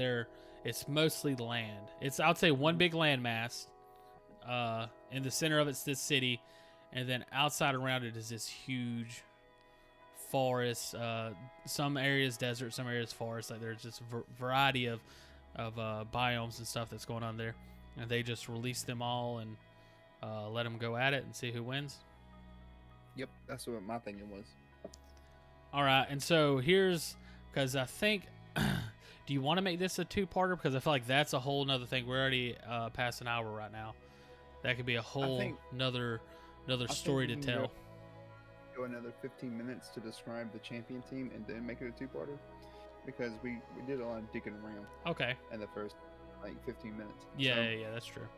it's mostly land. It's, I would say, one big landmass. In the center of it's this city, and then outside around it is this huge forest. Some areas desert, some areas forest. Like there's just a variety of biomes and stuff that's going on there, and they just release them all and let them go at it and see who wins. Yep, that's what my thinking was. All right, and so here's... Because I think, do you want to make this a 2-parter? Because I feel like that's a whole nother thing. We're already past an hour right now. That could be a whole another story to tell. Go another 15 minutes to describe the champion team and then make it a 2-parter, because we did a lot of digging around. Okay. In the first 15 minutes. Yeah, that's true.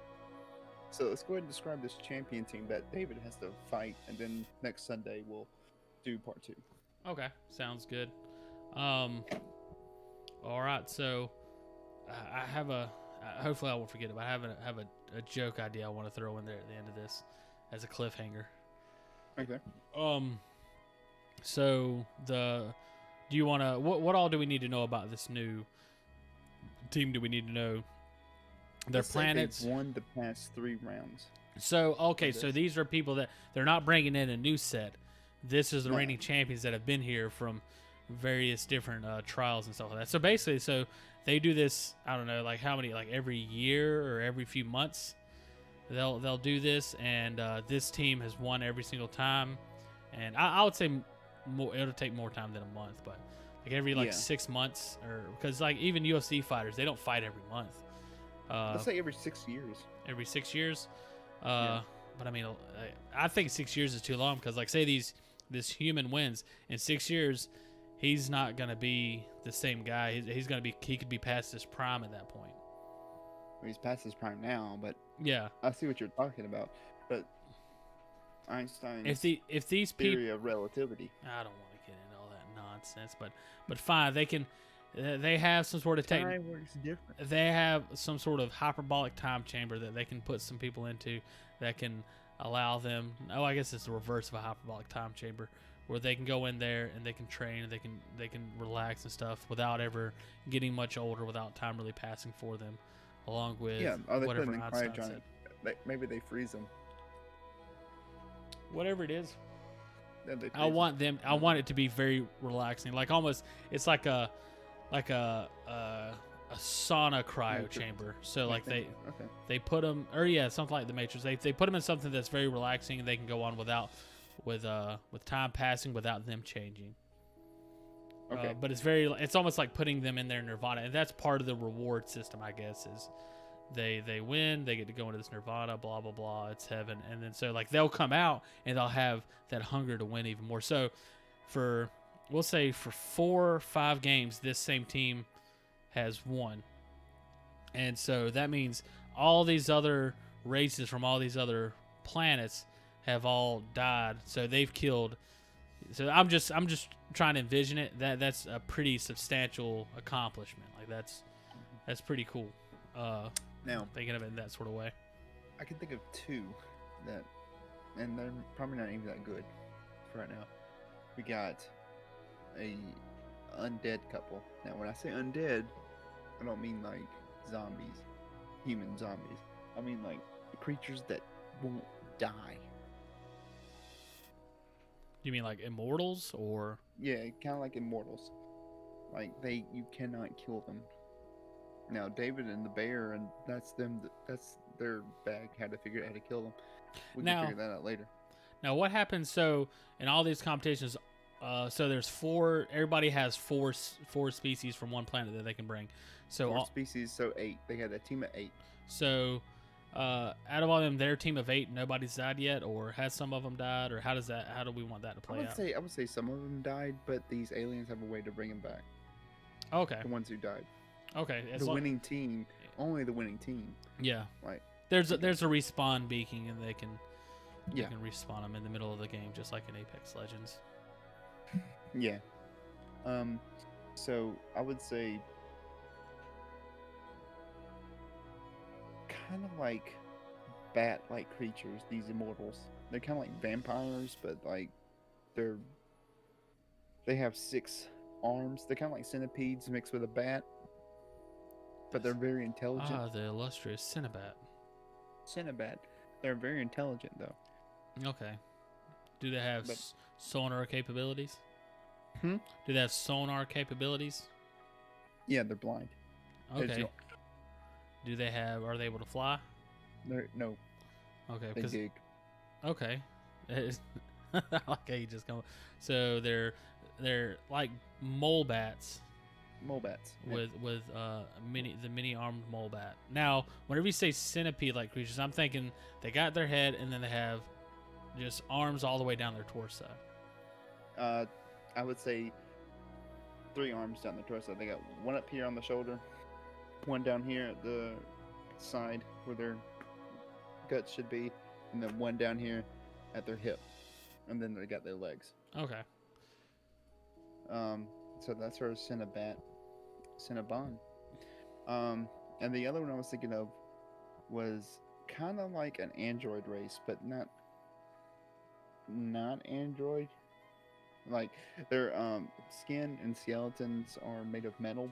So let's go ahead and describe this champion team that David has to fight, and then next Sunday we'll do part 2. Okay, sounds good. All right, so I have hopefully I won't forget it, but I have a joke idea I want to throw in there at the end of this as a cliffhanger. Okay. So do you want to, what all do we need to know about this new team? Do we need to know their planets? They've won the past 3 rounds. So, okay, so these are people that they're not bringing in a new set. This is the reigning champions that have been here from various different trials and stuff like that. So basically, they do this, I don't know, like how many, like every year or every few months they'll do this, and this team has won every single time. And I would say more, it'll take more time than a month, but like every 6 months, or because like even UFC fighters, they don't fight every month. Let's say every 6 years. Every 6 years. But I mean, I think 6 years is too long because, like, say this human wins in 6 years, he's not gonna be the same guy. He could be past his prime at that point. Well, he's past his prime now, but Yeah. I see what you're talking about. But Einstein's If these people, theory of relativity. I don't want to get into all that nonsense, but fine, they have some sort of Time works different. they have some sort of hyperbolic time chamber that they can put some people into that can allow them. Oh, I guess it's the reverse of a hyperbolic time chamber, where they can go in there and they can train and they can relax and stuff without ever getting much older, without time really passing for them, along with Are they whatever putting in Einstein cryogenic? said. Maybe they freeze them. Whatever it is, Then they I want it to be very relaxing, like almost it's like a sauna cryo Matrix. chamber. So like Okay. they put them, or yeah, something like the Matrix. They put them in something that's very relaxing, and they can go on with time passing without them changing. Okay. But it's almost like putting them in their nirvana, and that's part of the reward system, I guess. Is they win, they get to go into this nirvana, blah blah blah. It's heaven, and then so like they'll come out and they'll have that hunger to win even more. So we'll say for 4 or 5 games, this same team has won. And so that means all these other races from all these other planets have all died. So they've killed. So I'm just trying to envision it. That's a pretty substantial accomplishment. Like that's pretty cool. Now, Thinking of it in that sort of way. I can think of 2 that, and they're probably not even that good for right now. We got a undead couple. Now, when I say undead, I don't mean like zombies, human zombies. I mean like creatures that won't die. You mean like immortals or? Yeah, kind of like immortals. Like you cannot kill them. Now, David and the bear, and that's them. That's their bag. How to figure out how to kill them. We Now- can figure that out later. Now, what happens? So, in all these competitions, so there's 4. Everybody has four species from one planet that they can bring. So, 4 species, so 8. They had a team of 8. out of all of them, their team of 8, nobody's died yet, or has some of them died, or how do we want that to play out? I would say some of them died, but these aliens have a way to bring them back. Okay. The ones who died. Okay. Winning team, only the winning team. Yeah. Like There's a respawn beacon, and they can Yeah. respawn them in the middle of the game, just like in Apex Legends. Yeah. So I would say kind of like bat-like creatures, these immortals. They're kind of like vampires, but like they have 6 arms. They're kind of like centipedes mixed with a bat, but they're very intelligent. Ah, the illustrious Cinnabat. Cinnabat. They're very intelligent though. Okay. Do they have But- sonar capabilities? Hmm? Do they have sonar capabilities? Yeah, they're blind. Okay. no- Are they able to fly? No, Okay. they dig. Okay. I like how you just go. So they're like mole bats Mole bats. Yeah. with the mini armed mole bat. Now, whenever you say centipede like creatures, I'm thinking they got their head and then they have just arms all the way down their torso. I would say 3 arms down the torso. They got one up here on the shoulder, one down here at the side where their guts should be, and then one down here at their hip, and then they got their legs. Okay. So that's our Cinnabon. And the other one I was thinking of was kind of like an android race, but not android. Like their skin and skeletons are made of metal,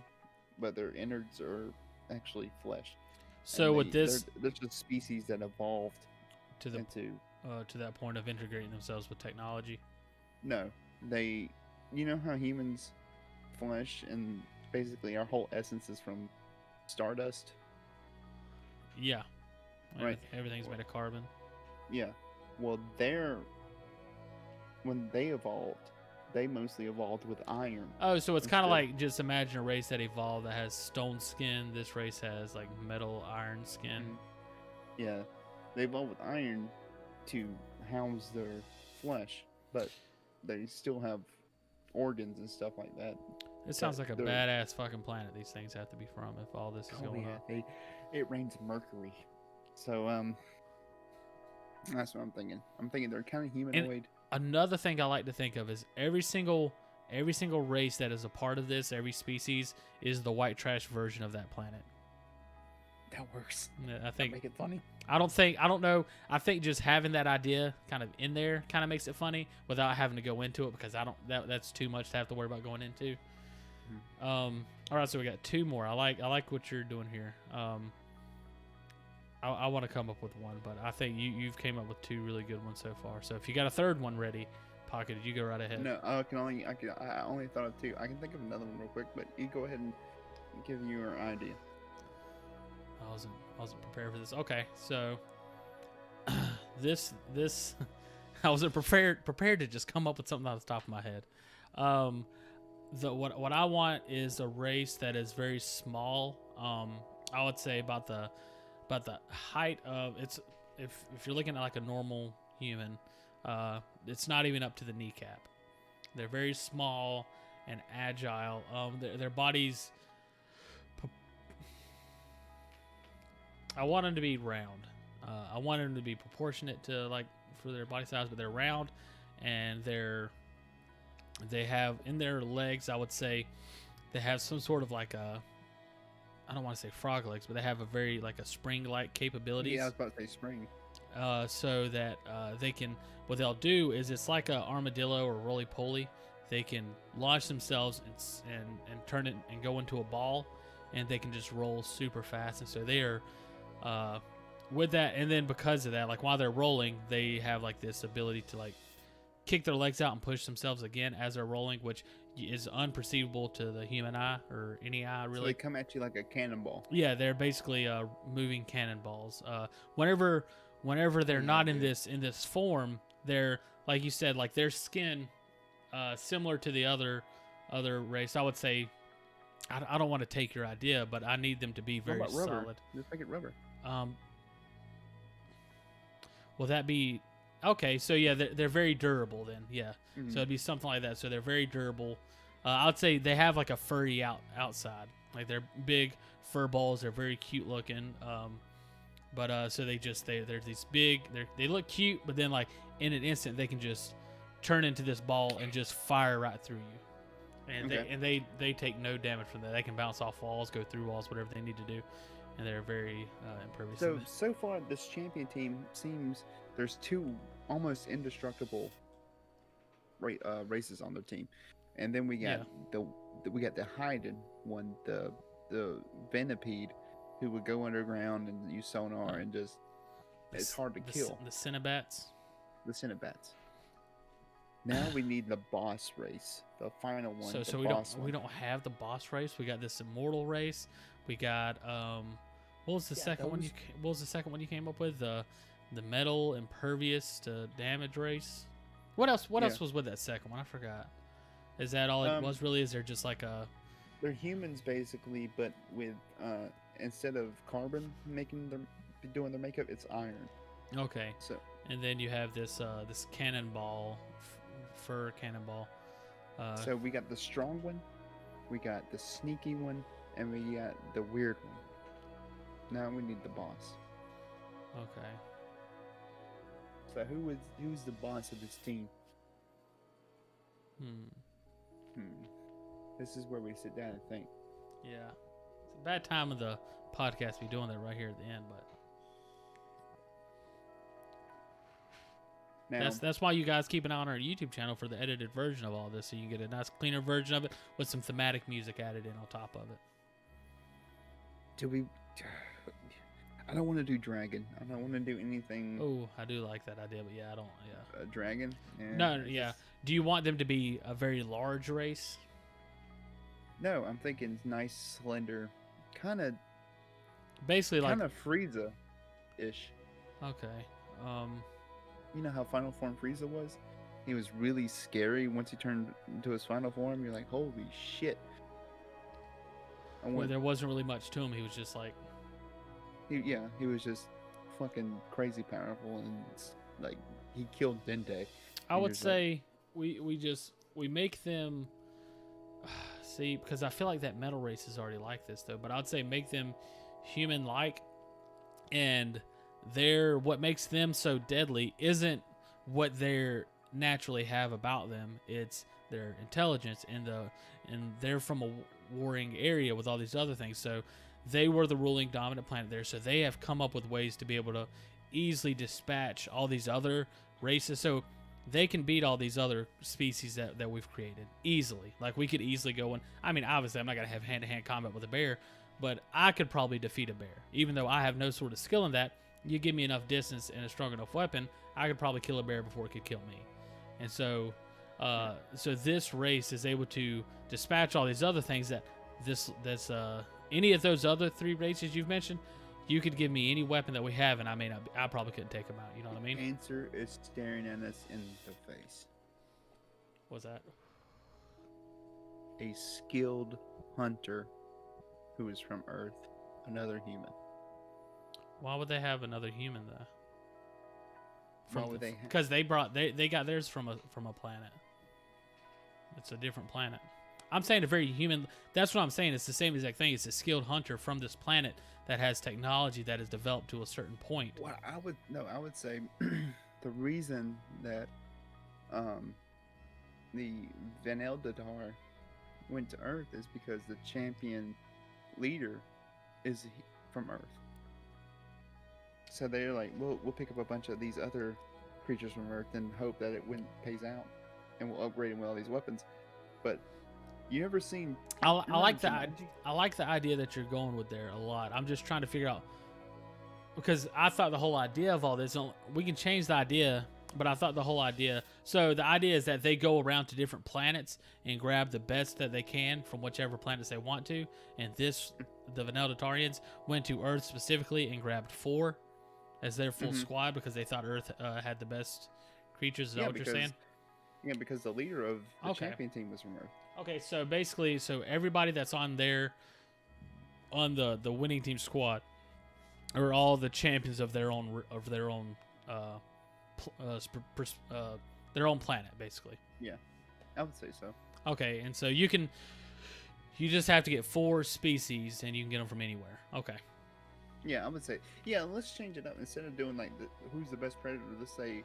but their innards are actually flesh. So And with this they're just species that evolved to the into. to that point of integrating themselves with technology. No, you know how humans flesh and basically our whole essence is from stardust. Yeah. Right. Everything's made of carbon. Yeah. Well, when they evolved, they mostly evolved with iron. Oh, so it's kind of Instead- like just imagine a race that evolved that has stone skin. This race has like metal iron skin. Yeah, they evolved with iron, to house their flesh, but they still have organs and stuff like that. It sounds like a badass fucking planet these things have to be from if all this is going on. It rains mercury. So that's what I'm thinking. I'm thinking they're kind of humanoid. And another thing I like to think of is every single race that is a part of this, every species is the white trash version of that planet. That works. I think make it funny. I don't know. I think just having that idea kind of in there kind of makes it funny without having to go into it, because that's too much to have to worry about going into. All right, so we got 2 more. I like what you're doing here. I want to come up with one, but I think you've came up with 2 really good ones so far. So if you got a 3rd one ready, Pocket, you go right ahead. No, I only thought of 2. I can think of another one real quick, but you go ahead and give your idea. I wasn't prepared for this. Okay, so this I wasn't prepared to just come up with something off the top of my head. What I want is a race that is very small. I would say about the height of it's if you're looking at like a normal human, it's not even up to the kneecap. They're very small and agile. Their bodies. I want them to be round. I want them to be proportionate to like for their body size, but they're round, and they have in their legs, I would say, they have some sort of like a, I don't want to say frog legs, but they have a very like a spring-like capabilities. Yeah, I was about to say spring. So that they can, what they'll do is it's like a armadillo or roly-poly. They can launch themselves and turn it and go into a ball, and they can just roll super fast. And so they are, with that, and then because of that, like while they're rolling, they have like this ability to like kick their legs out and push themselves again as they're rolling, which is unperceivable to the human eye or any eye really. So they come at you like a cannonball. Yeah, they're basically moving cannonballs. Whenever they're not in this form, they're, like you said, like their skin similar to the other race. I would say I don't want to take your idea, but I need them to be very solid. Just make it rubber. Will that be okay? So yeah, they're very durable then. Yeah, so it'd be something like that. So they're very durable. I would say they have like a furry outside. Like they're big fur balls. They're very cute looking. But so they're these big. They look cute, but then like in an instant they can just turn into this ball and just fire right through you. And they take no damage from that. They can bounce off walls, go through walls, whatever they need to do, and they're very impervious. So far, this champion team seems there's 2 almost indestructible races on their team, and then we got the hidden one, the Venipede, who would go underground and use sonar and just it's hard to kill. The Cinnabats. The Cinnabats. Now we need the boss race, the final one. So we don't have the boss race. We got this immortal race. We got what was the second one? What was the second one you came up with? The metal impervious to damage race. What else? What else was with that second one? I forgot. Is that all it was really? Is there just like a? They're humans basically, but with instead of carbon doing their makeup, it's iron. Okay. So and then you have this this cannonball. Fur cannonball. So we got the strong one, we got the sneaky one, and we got the weird one. Now we need the boss. Okay. So who's the boss of this team? This is where we sit down and think. Yeah. It's a bad time of the podcast to be doing that right here at the end, but now, that's why you guys keep an eye on our YouTube channel for the edited version of all this, so you can get a nice cleaner version of it with some thematic music added in on top of it. I don't want to do dragon. I don't want to do anything. Oh, I do like that idea, but yeah, I don't. Yeah. A dragon? Yeah, no, yeah. Do you want them to be a very large race? No, I'm thinking nice, slender, kind of. Basically, like kind of Frieza-ish. Okay. You know how Final Form Frieza was? He was really scary once he turned into his final form. You're like, holy shit. Well, there wasn't really much to him. He was just like... He was just fucking crazy powerful and like he killed Dente. I And would you're just like, say we make them see, because I feel like that metal race is already like this though. But I'd say make them human-like, and what makes them so deadly isn't what they naturally have about them. It's their intelligence and they're from a warring area with all these other things. So they were the ruling dominant planet there. So they have come up with ways to be able to easily dispatch all these other races. So they can beat all these other species that we've created easily. Like we could easily go and I mean, obviously I'm not gonna have hand-to-hand combat with a bear, but I could probably defeat a bear. Even though I have no sort of skill in that, you give me enough distance and a strong enough weapon, I could probably kill a bear before it could kill me. And so, so this race is able to dispatch all these other things that any of those other 3 races you've mentioned, you could give me any weapon that we have, and I probably couldn't take them out. You know what I mean? Answer is staring at us in the face. What's that? A skilled hunter who is from Earth, another human. Why would they have another human though? Why would they? Because they got theirs from a planet. It's a different planet. I'm saying a very human. That's what I'm saying. It's the same exact thing. It's a skilled hunter from this planet that has technology that is developed to a certain point. What I would say the reason that the Vanel Dadar went to Earth is because the champion leader is from Earth. So they're like, we'll pick up a bunch of these other creatures from Earth and hope that it pays out, and we'll upgrade them with all these weapons. But you ever seen? I like the idea that you're going with there a lot. I'm just trying to figure out, because I thought the whole idea of all this, we can change the idea, but I thought the whole idea. So the idea is that they go around to different planets and grab the best that they can from whichever planets they want to. And the Vaneldatarians went to Earth specifically and grabbed 4 as their full squad because they thought Earth had the best creatures. Is that what you're saying? Yeah, because the leader of the champion team was from Earth. Okay, so basically, everybody that's on the winning team squad are all the champions of their own planet, basically. Yeah, I would say so. Okay, and so you just have to get 4 species, and you can get them from anywhere. Okay. Yeah, I would say. Yeah, let's change it up. Instead of doing like who's the best predator, let's say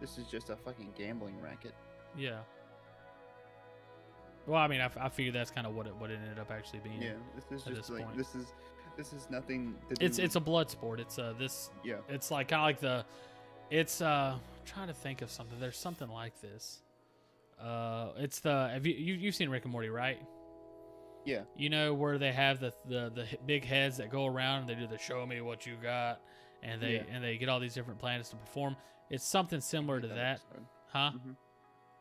this is just a fucking gambling racket. Yeah. Well, I mean, I figured that's kind of what it ended up actually being. Yeah, this is just like point. This is nothing. It's a blood sport. It's Yeah. It's like kind of like I'm trying to think of something. There's something like this. It's you've seen Rick and Morty, right? Yeah. You know where they have the big heads that go around and they do the show me what you got, and they get all these different planets to perform. It's something similar to that. Huh? Mm-hmm.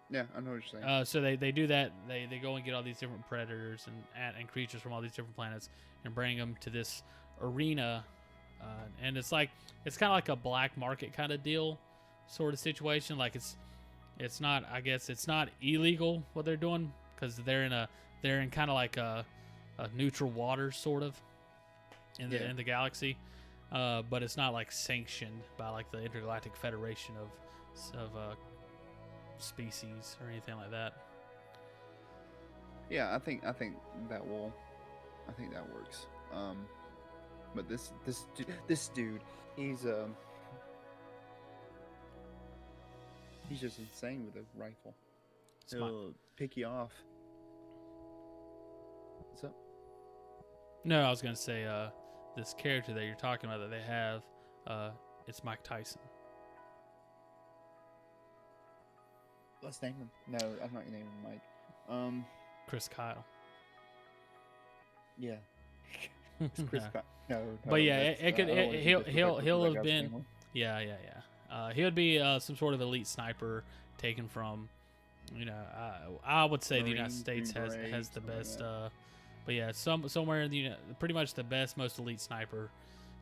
Yeah, I know what you're saying. So they do that. They go and get all these different predators and creatures from all these different planets and bring them to this arena, and it's kind of like a black market kind of deal, sort of situation. Like it's not, I guess it's not illegal what they're doing because they're in kind of like a neutral water sort of in the galaxy, but it's not like sanctioned by like the Intergalactic Federation of species or anything like that. Yeah, I think that works. But this dude, he's just insane with a rifle. He'll pick you off. What's up? No, I was gonna say this character that you're talking about that they have, it's Mike Tyson. Let's name him. No, I'm not gonna name him Mike. Chris Kyle. Yeah. It's Chris Kyle. No, but yeah, he'll have been. Yeah. He would be some sort of elite sniper taken from, I would say the United States has the best. But yeah, somewhere in the pretty much the best, most elite sniper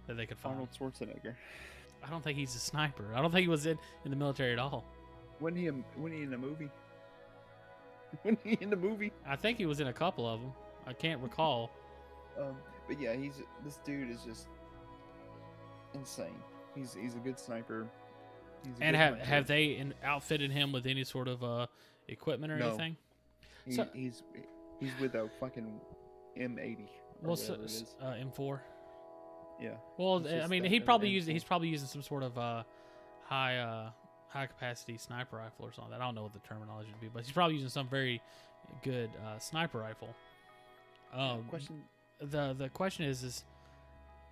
that they could find. Arnold Schwarzenegger. I don't think he's a sniper. I don't think he was in the military at all. Wasn't he in a movie? Wasn't he in the movie? I think he was in a couple of them. I can't recall. But yeah, this dude is just insane. He's a good sniper. He's a And good have hunter. have they outfitted him with any sort of equipment or No. anything? He, So- he's with a fucking M80 or Well, whatever it is. M4. Yeah. Well, It's I just mean, that he's probably M4. using some sort of high capacity sniper rifle or something. I don't know what the terminology would be, but he's probably using some very good sniper rifle. Question. The question is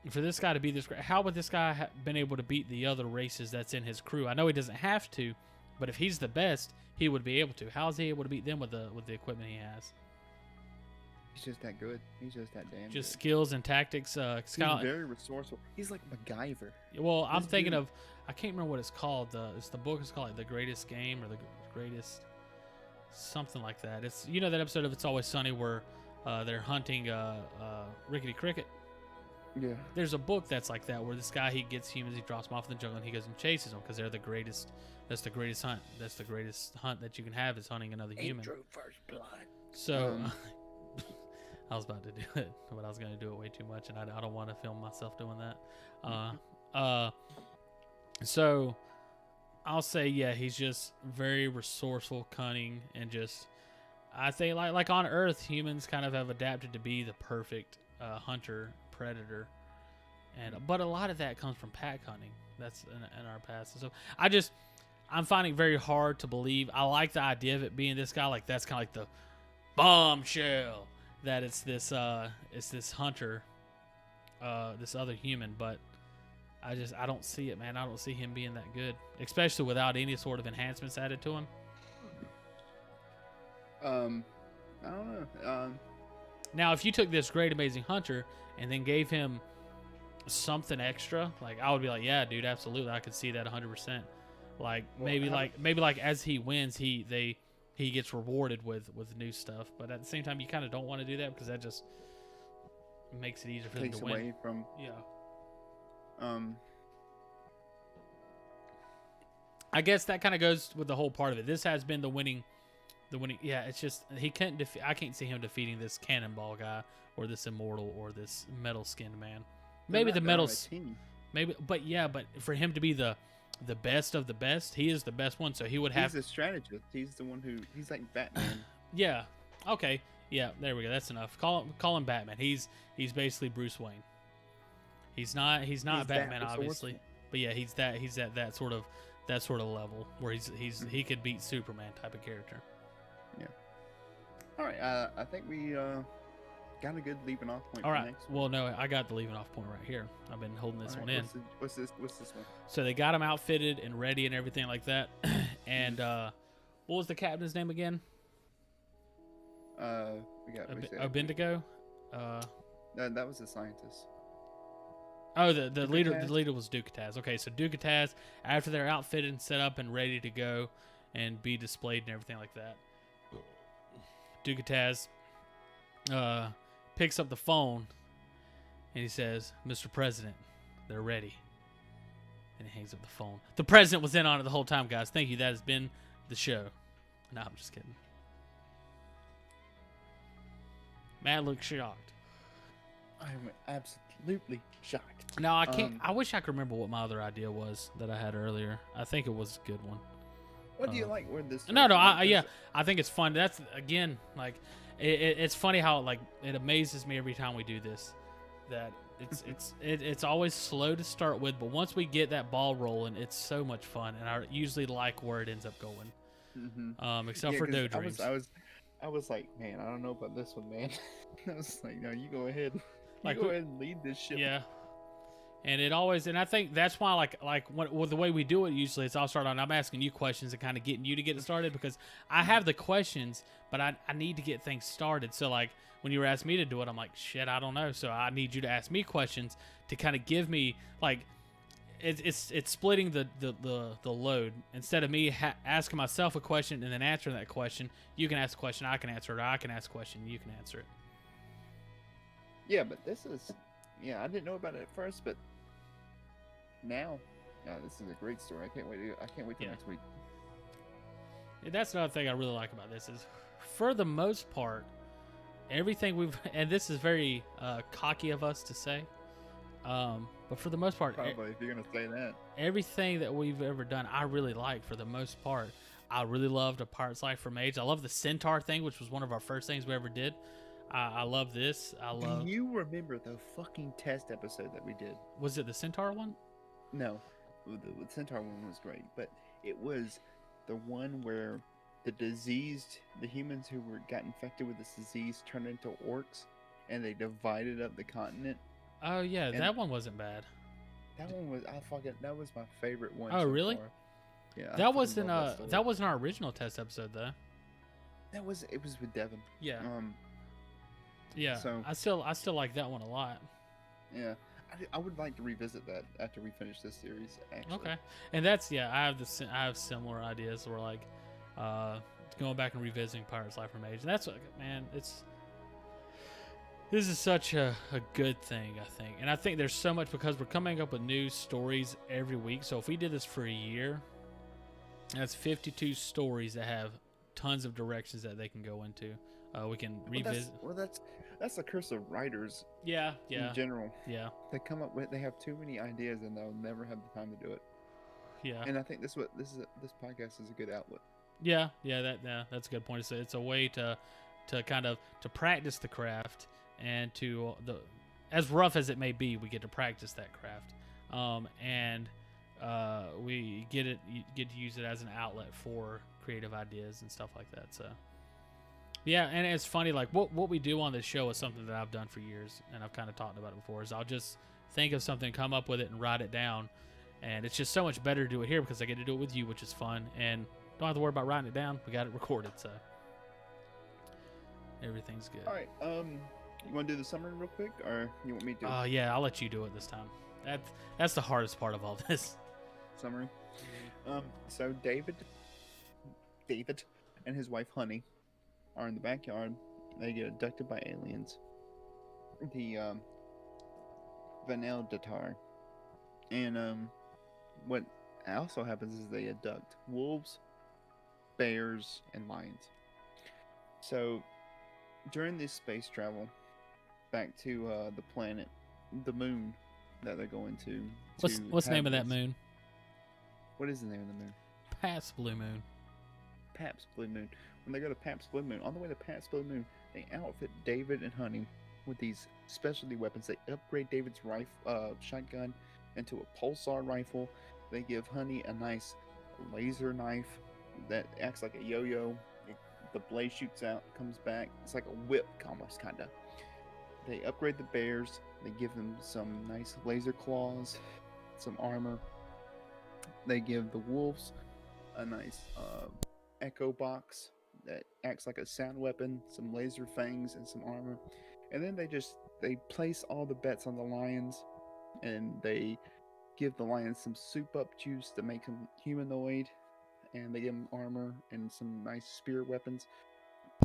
for this guy to be this great, how would this guy been able to beat the other races that's in his crew? I know he doesn't have to, but if he's the best, he would be able to. How is he able to beat them with the equipment he has? He's just that good. He's just that damn Just good. skills and tactics. He's very resourceful. He's like MacGyver. Well, I'm This thinking dude- of, I can't remember what it's called. The book is called like The Greatest Game or The Greatest something like that. It's that episode of It's Always Sunny where they're hunting Rickety Cricket. Yeah. There's a book that's like that where this guy, he gets humans, he drops them off in the jungle, and he goes and chases them because they're the greatest. That's the greatest hunt. That's the greatest hunt that you can have is hunting another human. Drew first blood. So I was about to do it, but I was going to do it way too much, and I don't want to film myself doing that. So I'll say, yeah, he's just very resourceful, cunning, and just, I think like on Earth, humans kind of have adapted to be the perfect hunter, predator, but a lot of that comes from pack hunting. That's in our past. So I'm finding it very hard to believe. I like the idea of it being this guy, like that's kind of like the bombshell that it's this hunter, this other human, but I don't see it, man. I don't see him being that good, especially without any sort of enhancements added to him. I don't know. Now, if you took this great, amazing hunter and then gave him something extra, like I would be like, yeah, dude, absolutely, I could see that 100%. Like maybe like as he wins, he gets rewarded with new stuff, but at the same time, you kind of don't want to do that because that just makes it easier for them Takes to win. away from. Yeah. I guess that kind of goes with the whole part of it. This has been the winning. Yeah, it's just I can't see him defeating this cannonball guy or this immortal or this metal skinned man. Maybe the metal. Maybe, but for him to be the best of the best, he is the best one. So he would have. He's a strategist. He's the one he's like Batman. Yeah. Okay. Yeah. There we go. That's enough. Call him Batman. He's basically Bruce Wayne. He's not Batman, obviously, but yeah, he's at that sort of level where he could beat Superman type of character. Yeah. All right. I think we got a good leaving off point. All for right. Next. Well, no, I got the leaving off point right here. I've been holding this one in. What's this one? So they got him outfitted and ready and everything like that. And what was the captain's name again? We got Bendigo. That was the scientist. Oh, the leader was Ducataz. Okay, so Ducataz, after they're outfitted and set up and ready to go and be displayed and everything like that, Ducataz picks up the phone and he says, "Mr. President, they're ready." And he hangs up the phone. The president was in on it the whole time, guys. Thank you. That has been the show. No, I'm just kidding. Matt looks shocked. I'm absolutely shocked. Now I can't. I wish I could remember what my other idea was that I had earlier. I think it was a good one. What do you like where this? No. I think it's fun. That's again like it's funny how like it amazes me every time we do this. That it's always slow to start with, but once we get that ball rolling, it's so much fun, and I usually like where it ends up going. Mm-hmm. Except for Doe Dreams. I was like, man, I don't know about this one, man. I was like, no, you go ahead. Like, go ahead and lead this ship. Yeah. And I think that's why, the way we do it usually is I'll start on, I'm asking you questions and kind of getting you to get it started because I have the questions, but I need to get things started. So, like, when you were asking me to do it, I'm like, shit, I don't know. So I need you to ask me questions to kind of give me, like, it's splitting the load. Instead of me asking myself a question and then answering that question, you can ask a question, I can answer it, or I can ask a question, you can answer it. Yeah, but this is, I didn't know about it at first, but now, this is a great story. I can't wait till next week. That's another thing I really like about this is, for the most part, everything and this is very cocky of us to say, But for the most part, Probably, if you're gonna say that. everything that we've ever done, I really like for the most part. I really loved A Pirate's Life from Age. I love the Centaur thing, which was one of our first things we ever did. I love this. I Do love. you remember the fucking test episode that we did? Was it the Centaur one? No, the Centaur one was great, but it was the one where the humans who got infected with this disease turned into orcs, and they divided up the continent. Oh yeah, And that one wasn't bad. that one was that was my favorite one. Oh, so really? far. Yeah. I That fucking wasn't love that story. that wasn't our original test episode though. It was with Devin. Yeah. Um. Yeah. So- I still like that one a lot. Yeah. I would like to revisit that after we finish this series. Actually. Okay. And that's I have similar ideas where like going back and revisiting Pirate's Life from Age. And that's what, man, this is such a good thing, I think. And I think there's so much because we're coming up with new stories every week. So if we did this for a year, that's 52 stories that have tons of directions that they can go into. We can revisit. That's the curse of writers Yeah. in general. Yeah. They come up with, they have too many ideas and they'll never have the time to do it. Yeah. And I think this podcast is a good outlet. Yeah, that's a good point. It's a way to kind of to practice the craft and to as rough as it may be, we get to practice that craft, and we get to use it as an outlet for creative ideas and stuff like that. So yeah, and it's funny, like what we do on this show is something that I've done for years, and I've kind of talked about it before. Is I'll just think of something, come up with it, and write it down, and it's just so much better to do it here because I get to do it with you, which is fun and. Don't have to worry about writing it down. We got it recorded, so everything's good. All right. You want to do the summary real quick, or you want me to? Yeah, I'll let you do it this time. That's the hardest part of all this. Summary. So David and his wife Honey are in the backyard. They get abducted by aliens. The Vanel Datar. And what also happens is they abduct wolves, bears, and lions. So during this space travel back to the planet, the moon that they're going to. What's the name of that moon? What is the name of the moon? Pabst Blue Moon. Pabst Blue Moon. When they go to Pabst Blue Moon, on the way to Pabst Blue Moon, they outfit David and Honey with these specialty weapons. They upgrade David's shotgun into a pulsar rifle. They give Honey a nice laser knife that acts like a yo-yo. The blade shoots out, comes back. It's like a whip, almost, kind of. They upgrade the bears. They give them some nice laser claws, some armor. They give the wolves a nice echo box that acts like a sound weapon, some laser fangs, and some armor. And then they place all the bets on the lions, and they give the lions some soup up juice to make them humanoid, and they give them armor and some nice spear weapons.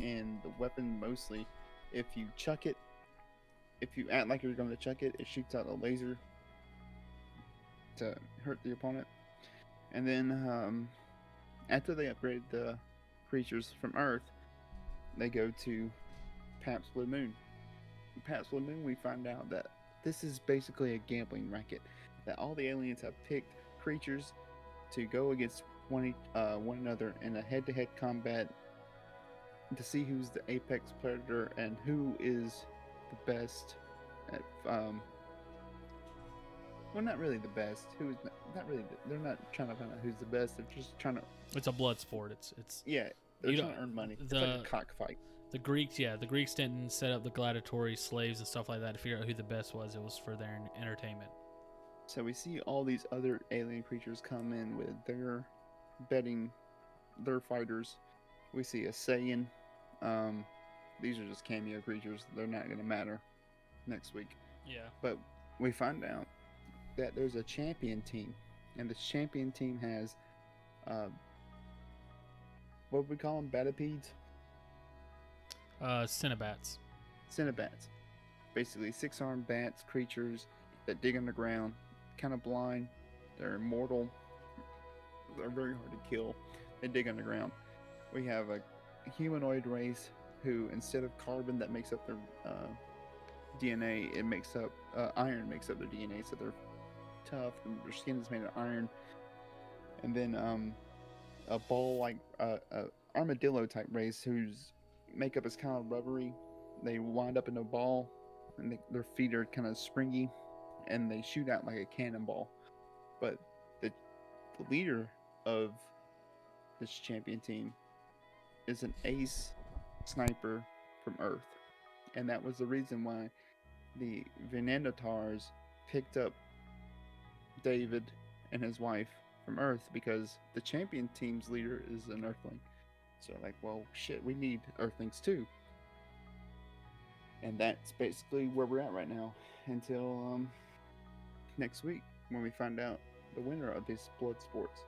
And the weapon, mostly, if you act like you're going to chuck it, it shoots out a laser to hurt the opponent. And then after they upgrade the creatures from Earth, they go to Pabst Blue Moon. In Pabst Blue Moon, we find out that this is basically a gambling racket. That all the aliens have picked creatures to go against one another in a head-to-head combat to see who's the apex predator and who is the best at well, not really the best. Who is not really? They're not trying to find out who's the best. They're just trying to. It's a blood sport. It's yeah. They're trying to earn money. It's like a cockfight. The Greeks didn't set up the gladiatory slaves and stuff like that to figure out who the best was. It was for their entertainment. So we see all these other alien creatures come in with their betting, their fighters. We see a Saiyan. These are just cameo creatures. They're not going to matter next week. Yeah. But we find out that there's a champion team, and the champion team has, what would we call them? Batipeds? Cinnabats. Cinnabats. Basically 6-armed bats, creatures that dig underground, kind of blind. They're immortal. They're very hard to kill. They dig underground. We have a humanoid race who, instead of carbon that makes up DNA, it makes up iron makes up their DNA, so they're tough and their skin is made of iron. And then a ball like armadillo type race whose makeup is kind of rubbery. They wind up in a ball, and their feet are kind of springy, and they shoot out like a cannonball. But the leader of this champion team is an ace sniper from Earth, and that was the reason why the Venandatars picked up David and his wife from Earth, because the champion team's leader is an Earthling. So like, well, shit, we need Earthlings too. And that's basically where we're at right now until next week when we find out the winner of these blood sports.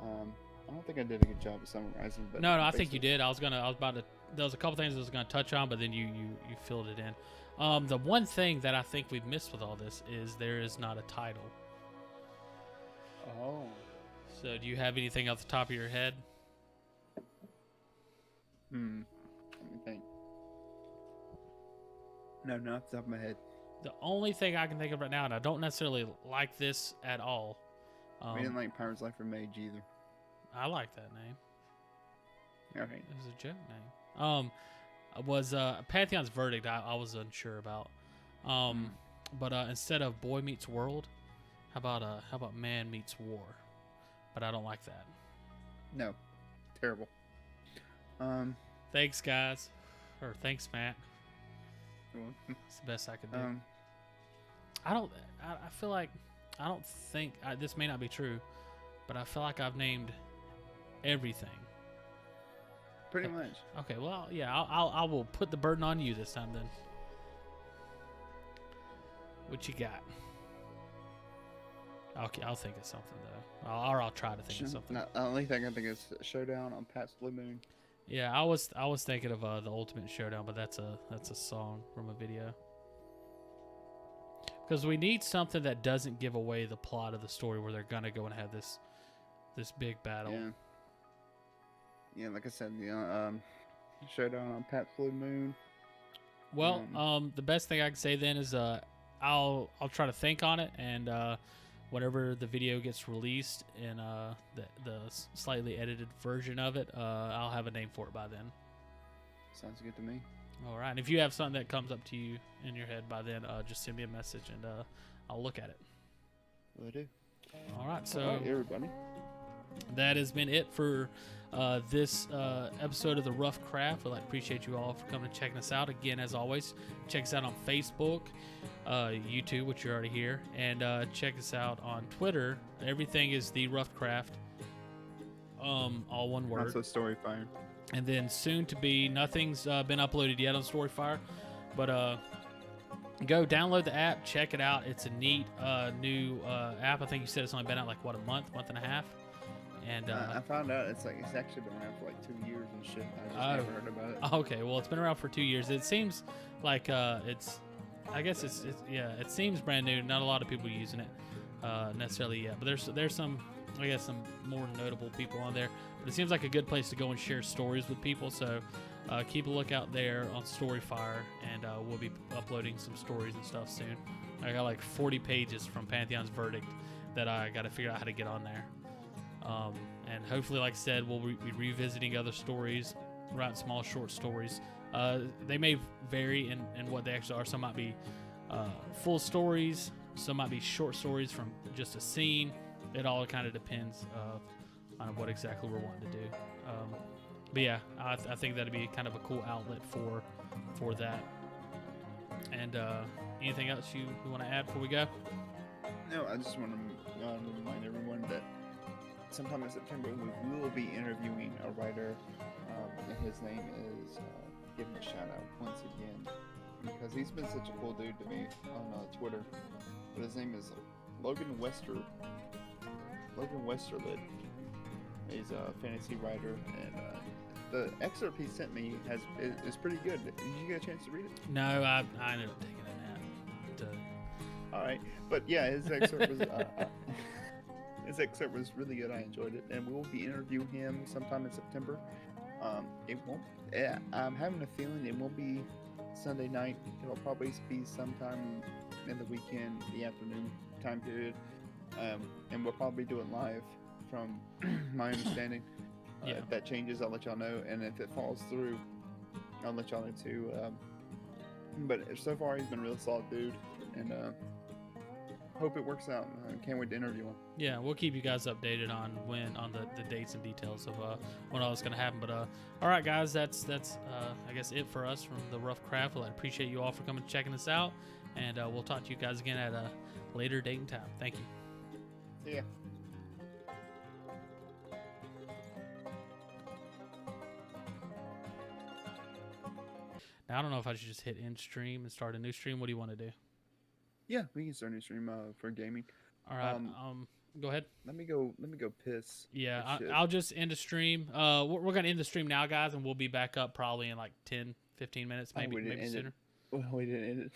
I don't think I did a good job of summarizing, but no, I think you did. I was about to. There was a couple things I was gonna touch on, but then you filled it in. The one thing that I think we've missed with all this is there is not a title. Oh. So do you have anything off the top of your head? Let me think. No, not off the top of my head. The only thing I can think of right now, and I don't necessarily like this at all. We didn't like Pirate's Life for Mage either. I like that name. All right. It was a joke name. Was Pantheon's Verdict I was unsure about. But instead of Boy Meets World, how about Man Meets War? But I don't like that. No. Terrible. Thanks, guys. Or thanks, Matt. It's the best I could do. I feel like, I don't think, this may not be true, but I feel like I've named everything. Pretty much. Okay, well, yeah, I will put the burden on you this time then. What you got? I'll think of something though, or I'll try to think of something. No, the only thing I think is Showdown on Pat's Blue Moon. Yeah, I was thinking of the Ultimate Showdown, but that's a song from a video. Because we need something that doesn't give away the plot of the story, where they're gonna go and have this big battle. Yeah. Yeah, like I said, Showdown on Pat's Blue Moon. Well, the best thing I can say then is I'll try to think on it, and whenever the video gets released in the slightly edited version of it, I'll have a name for it by then. Sounds good to me. All right. And if you have something that comes up to you in your head by then, just send me a message and I'll look at it. Will I do? All right. So all right, everybody, that has been it for this episode of The Rough Craft. I'd appreciate you all for coming and checking us out. Again, as always, check us out on Facebook, YouTube, which you're already here, and check us out on Twitter. Everything is The Rough Craft, all one word. Also Storyfire. And then soon to be, nothing's been uploaded yet on Storyfire, but go download the app, check it out. It's a neat new app. I think you said it's only been out like what, a month and a half. And I found out it's actually been around for like 2 years and shit. I just never heard about it. Okay, well, it's been around for 2 years. It seems like it's it seems brand new. Not a lot of people using it necessarily yet, but there's some, I guess, some more notable people on there. But it seems like a good place to go and share stories with people. So keep a lookout there on Storyfire, and we'll be uploading some stories and stuff soon. I got like 40 pages from Pantheon's Verdict that I got to figure out how to get on there. And hopefully, like I said, we'll be revisiting other stories, writing small short stories. They may vary in what they actually are. Some might be full stories, some might be short stories from just a scene. It all kind of depends on what exactly we're wanting to do. But yeah, I think that'd be kind of a cool outlet for that. And anything else you want to add before we go? No, I just want to remind everyone that sometime in September we will be interviewing a writer, and his name is, give him a shout out once again, because he's been such a cool dude to me on Twitter. But his name is Logan Westerlid. He's a fantasy writer, and the excerpt he sent me is pretty good. Did you get a chance to read it? No, I ended up taking a nap. All right, but yeah, his excerpt was his excerpt was really good. I enjoyed it, and we will be interviewing him sometime in September. It won't. I'm having a feeling it won't be Sunday night. It'll probably be sometime in the weekend, the afternoon time period, and we'll probably do it live from my understanding. Yeah. If that changes, I'll let y'all know, and if it falls through, I'll let y'all know too. But so far, he's been a real solid dude, and hope it works out. I can't wait to interview him. Yeah, we'll keep you guys updated on the dates and details of when all is going to happen. But all right, guys, that's I guess it for us from the Rough Craft. Well, I appreciate you all for coming and checking us out, and we'll talk to you guys again at a later date and time. Thank you. See ya. Now I don't know if I should just hit end stream and start a new stream. What do you want to do? Yeah, we can start a new stream for gaming. All right. Go ahead. Let me go piss. Yeah, I'll just end the stream. We're gonna end the stream now, guys, and we'll be back up probably in like 10, 15 minutes, maybe sooner. Well, we didn't end it.